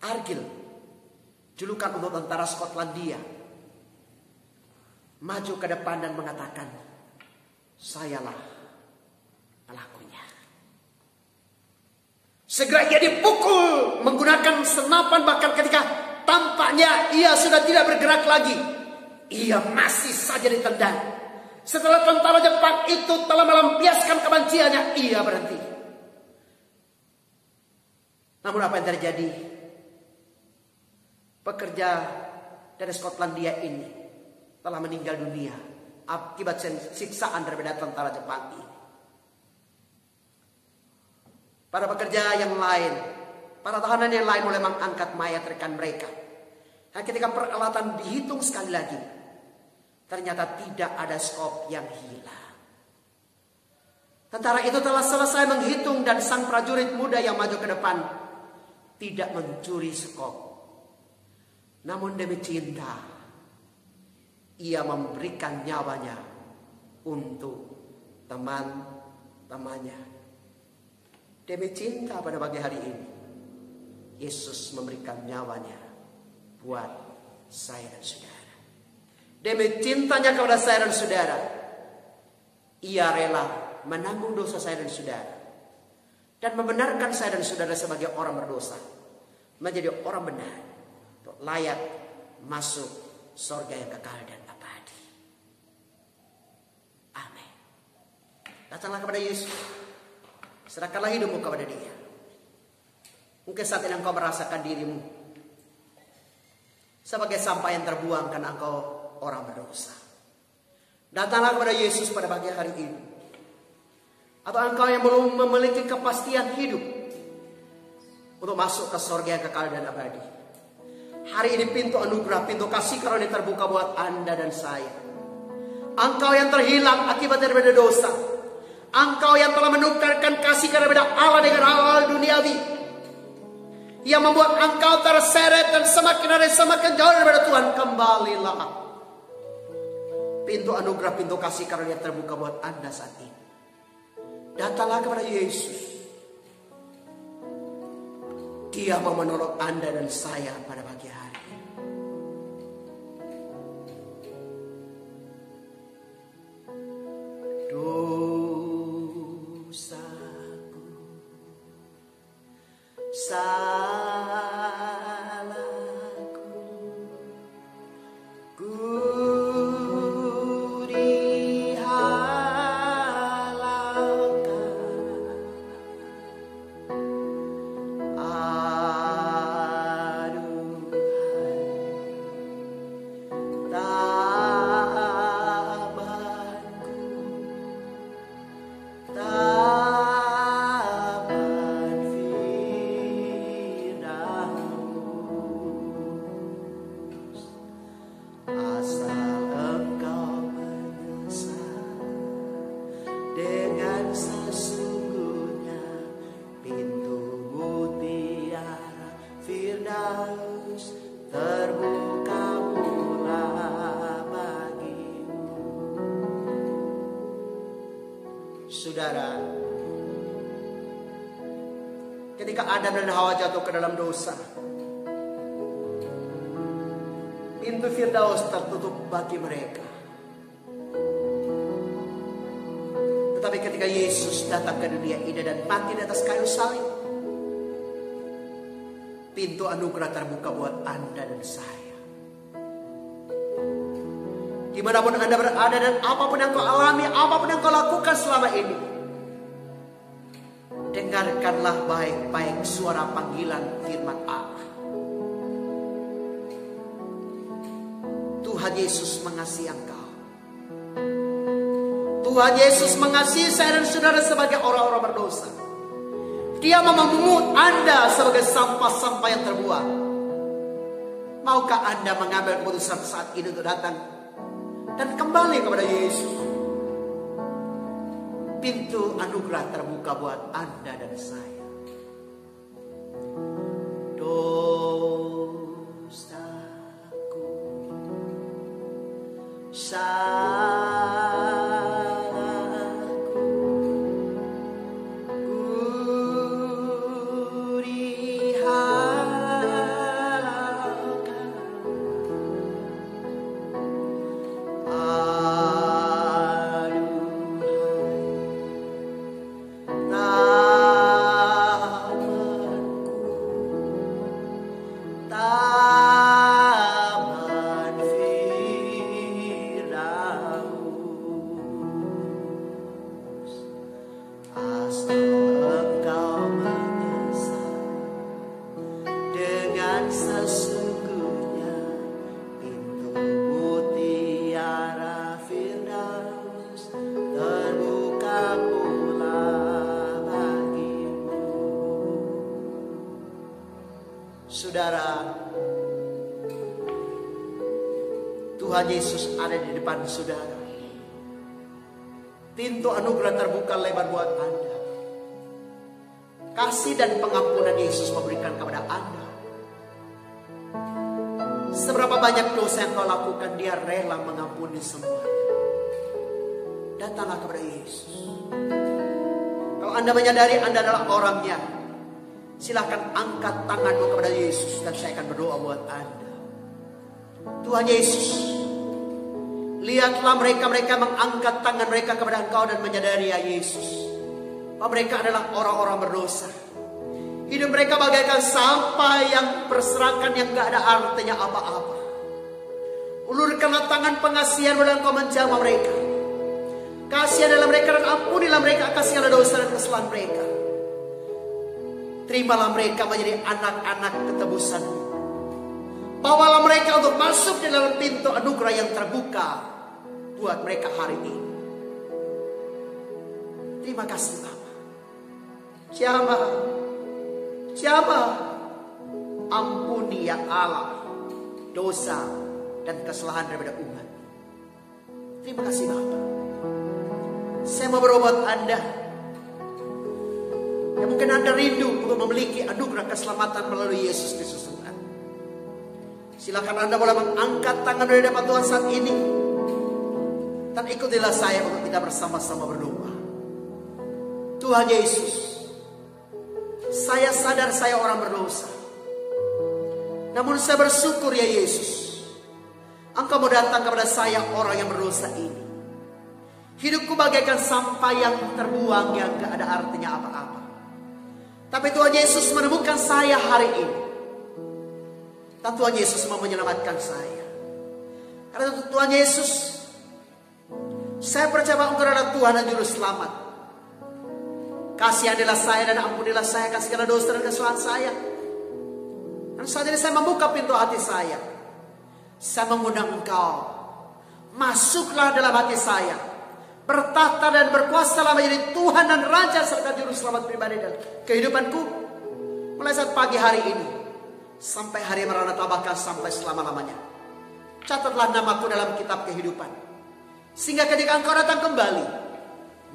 Argyll, julukan untuk tentara Skotlandia, maju ke depan dan mengatakan, sayalah pelakunya. Segera ia dipukul menggunakan senapan, bahkan ketika tampaknya ia sudah tidak bergerak lagi, ia masih saja ditendang. Setelah tentara Jepang itu telah melampiaskan kebenciannya, ia berhenti. Namun apa yang terjadi? Pekerja dari Skotlandia ini telah meninggal dunia akibat siksaan daripada tentara Jepang ini. Para pekerja yang lain, para tahanan yang lain mulai mengangkat mayat rekan mereka. Dan ketika peralatan dihitung sekali lagi, ternyata tidak ada skop yang hilang. Tentara itu telah selesai menghitung dan sang prajurit muda yang maju ke depan tidak mencuri skop. Namun demi cinta, ia memberikan nyawanya untuk teman-temannya. Demi cinta pada pagi hari ini, Yesus memberikan nyawanya buat saya dan saudara. Demi cintanya kepada saya dan saudara, ia rela menanggung dosa saya dan saudara, dan membenarkan saya dan saudara sebagai orang berdosa menjadi orang benar, untuk layak masuk surga yang kekal dan abadi. Amin. Datanglah kepada Yesus, serahkanlah hidupmu kepada Dia. Mungkin saat ini engkau merasakan dirimu sebagai sampah yang terbuang karena engkau orang berdosa. Datanglah kepada Yesus pada pagi hari ini. Atau engkau yang belum memiliki kepastian hidup untuk masuk ke surga yang kekal dan abadi. Hari ini pintu anugerah, pintu kasih karunia terbuka buat Anda dan saya. Engkau yang terhilang akibat daripada dosa. Engkau yang telah menukarkan kasih daripada Allah dengan hal duniawi, yang membuat engkau terseret dan semakin hari semakin jauh daripada Tuhan. Kembalilah. Pintu anugerah, pintu kasih karunia terbuka buat Anda saat ini. Datanglah kepada Yesus. Dia mau menolong Anda dan saya pada pagi hari. Dosaku, salahku, ku saudara, ketika Adam dan Hawa jatuh ke dalam dosa, pintu Firdaus tertutup bagi mereka. Tetapi ketika Yesus datang ke dunia ini dan mati di atas kayu salib, pintu anugerah terbuka buat Anda dan saya. Dimanapun Anda berada dan apapun yang kau alami, apapun yang kau lakukan selama ini, dengarkanlah baik-baik suara panggilan firman Allah. Tuhan Yesus mengasihi engkau. Tuhan Yesus mengasihi saya dan saudara sebagai orang-orang berdosa. Dia memungut Anda sebagai sampah-sampah yang terbuang. Maukah Anda mengambil keputusan saat ini untuk datang dan kembali kepada Yesus? Pintu anugerah terbuka buat Anda dan saya. Dosaku, salahku, saudara, Tuhan Yesus ada di depan saudara. Pintu anugerah terbuka lebar buat Anda. Kasih dan pengampunan Yesus memberikan kepada Anda. Seberapa banyak dosa yang kau lakukan, Dia rela mengampuni semuanya. Datanglah kepada Yesus. Kalau Anda menyadari Anda adalah orangnya, silakan angkat tanganmu kepada Yesus dan saya akan berdoa buat Anda. Tuhan Yesus, lihatlah mereka-mereka mengangkat tangan mereka kepada Engkau dan menyadari ya Yesus, bahwa mereka adalah orang-orang berdosa. Hidup mereka bagaikan sampah yang berserakan yang gak ada artinya apa-apa. Ulurkanlah tangan pengasihan dan Engkau menjamah mereka. Kasihan dalam mereka dan ampunilah mereka akan segala dosa dan kesalahan mereka. Terimalah mereka menjadi anak-anak ketebusan-Mu. Bawalah mereka untuk masuk di dalam pintu anugerah yang terbuka buat mereka hari ini. Terima kasih Bapa. Siapa ampuni ya Allah dosa dan kesalahan daripada umat. Terima kasih Bapa. Saya mau berobat Anda yang mungkin Anda rindu untuk memiliki anugerah keselamatan melalui Yesus Kristus Tuhan. Silakan Anda boleh mengangkat tangan dari depan Tuhan saat ini dan ikutilah saya untuk kita bersama-sama berdoa. Tuhan Yesus, saya sadar saya orang berdosa. Namun saya bersyukur ya Yesus, Engkau mau datang kepada saya orang yang berdosa ini. Hidupku bagaikan sampah yang terbuang yang gak ada artinya apa-apa. Tapi Tuhan Yesus menemukan saya hari ini. Dan Tuhan Yesus mau menyelamatkan saya. Karena itu Tuhan Yesus, saya percaya Engkau adalah Tuhan dan Juru Selamat. Kasihanilah saya dan ampunilah saya akan segala dosa dan kesalahan saya. Dan saat ini saya membuka pintu hati saya. Saya mengundang Engkau, masuklah dalam hati saya. Bertahta dan berkuasalah menjadi Tuhan dan Raja serta Juru Selamat pribadi dalam kehidupanku. Mulai saat pagi hari ini sampai hari Maranatha bahkan sampai selama-lamanya. Catatlah namaku dalam kitab kehidupan, sehingga ketika Engkau datang kembali,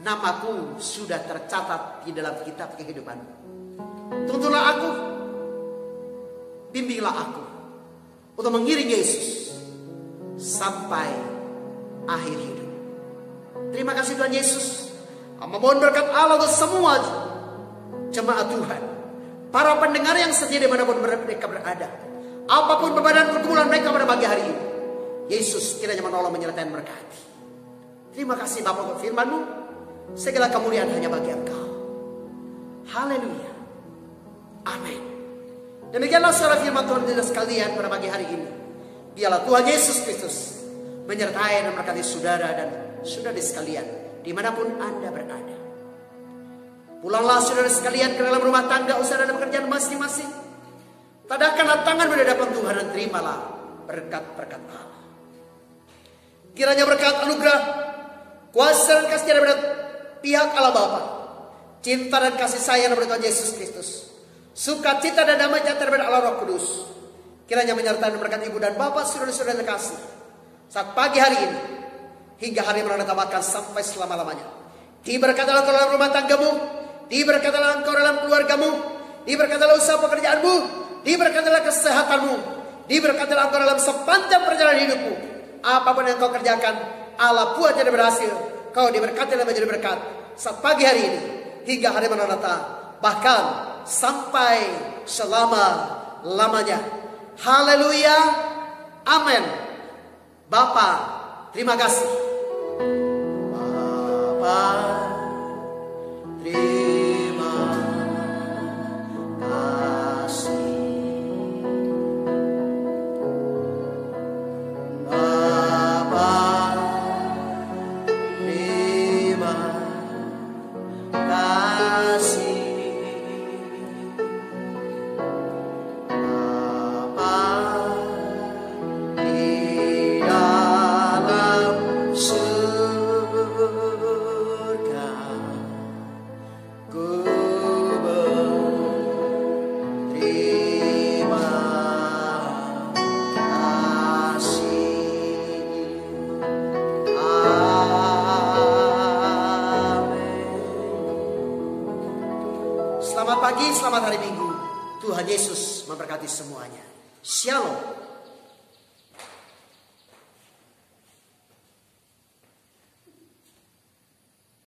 namaku sudah tercatat di dalam kitab kehidupan. Tuntunlah aku, bimbinglah aku untuk mengiring Yesus sampai akhir hidup. Terima kasih Tuhan Yesus. Mohon berkat Allah untuk semua jemaat Tuhan, para pendengar yang setia dimanapun mereka berada, apapun beban dan pergumulan mereka pada pagi hari ini, Yesus kiranya menolong, menyertai dan berkati. Terima kasih Bapa untuk firman-Mu. Segala kemuliaan hanya bagi Engkau. Haleluya. Amin. Demikianlah suara firman Tuhan kita sekalian pada pagi hari ini. Biarlah Tuhan Yesus Kristus menyertai dan memberkati saudara dan saudari sekalian dimanapun Anda berada. Pulanglah saudara sekalian ke dalam rumah tangga, usaha dan pekerjaan masing-masing. Tadahkanlah tangan di hadapan Tuhan dan terimalah berkat-berkat Allah. Kiranya berkat anugerah, kuasa dan kasih daripada pihak Allah Bapa, cinta dan kasih sayang daripada Tuhan Yesus Kristus, sukacita dan damai sejahtera daripada Allah Roh Kudus, kiranya menyertai dan berkat ibu dan bapak saudara-saudara terkasih saat pagi hari ini hingga hari yang mendatangkan sampai selama-lamanya. Diberkatilah engkau dalam rumah tanggamu, diberkatilah engkau dalam keluargamu, diberkatilah usaha pekerjaanmu, diberkatilah kesehatanmu, diberkatilah engkau dalam sepanjang perjalanan hidupmu. Apapun yang kau kerjakan, Allah buat jadi berhasil. Kau diberkati dan menjadi berkat saat pagi hari ini hingga hari yang mendatang, bahkan sampai selama-lamanya. Haleluya, amin. Bapa, terima kasih. Bapa, terima kasih. Bapa, terima kasih. Selamat pagi, selamat hari Minggu. Tuhan Yesus memberkati semuanya. Shalom.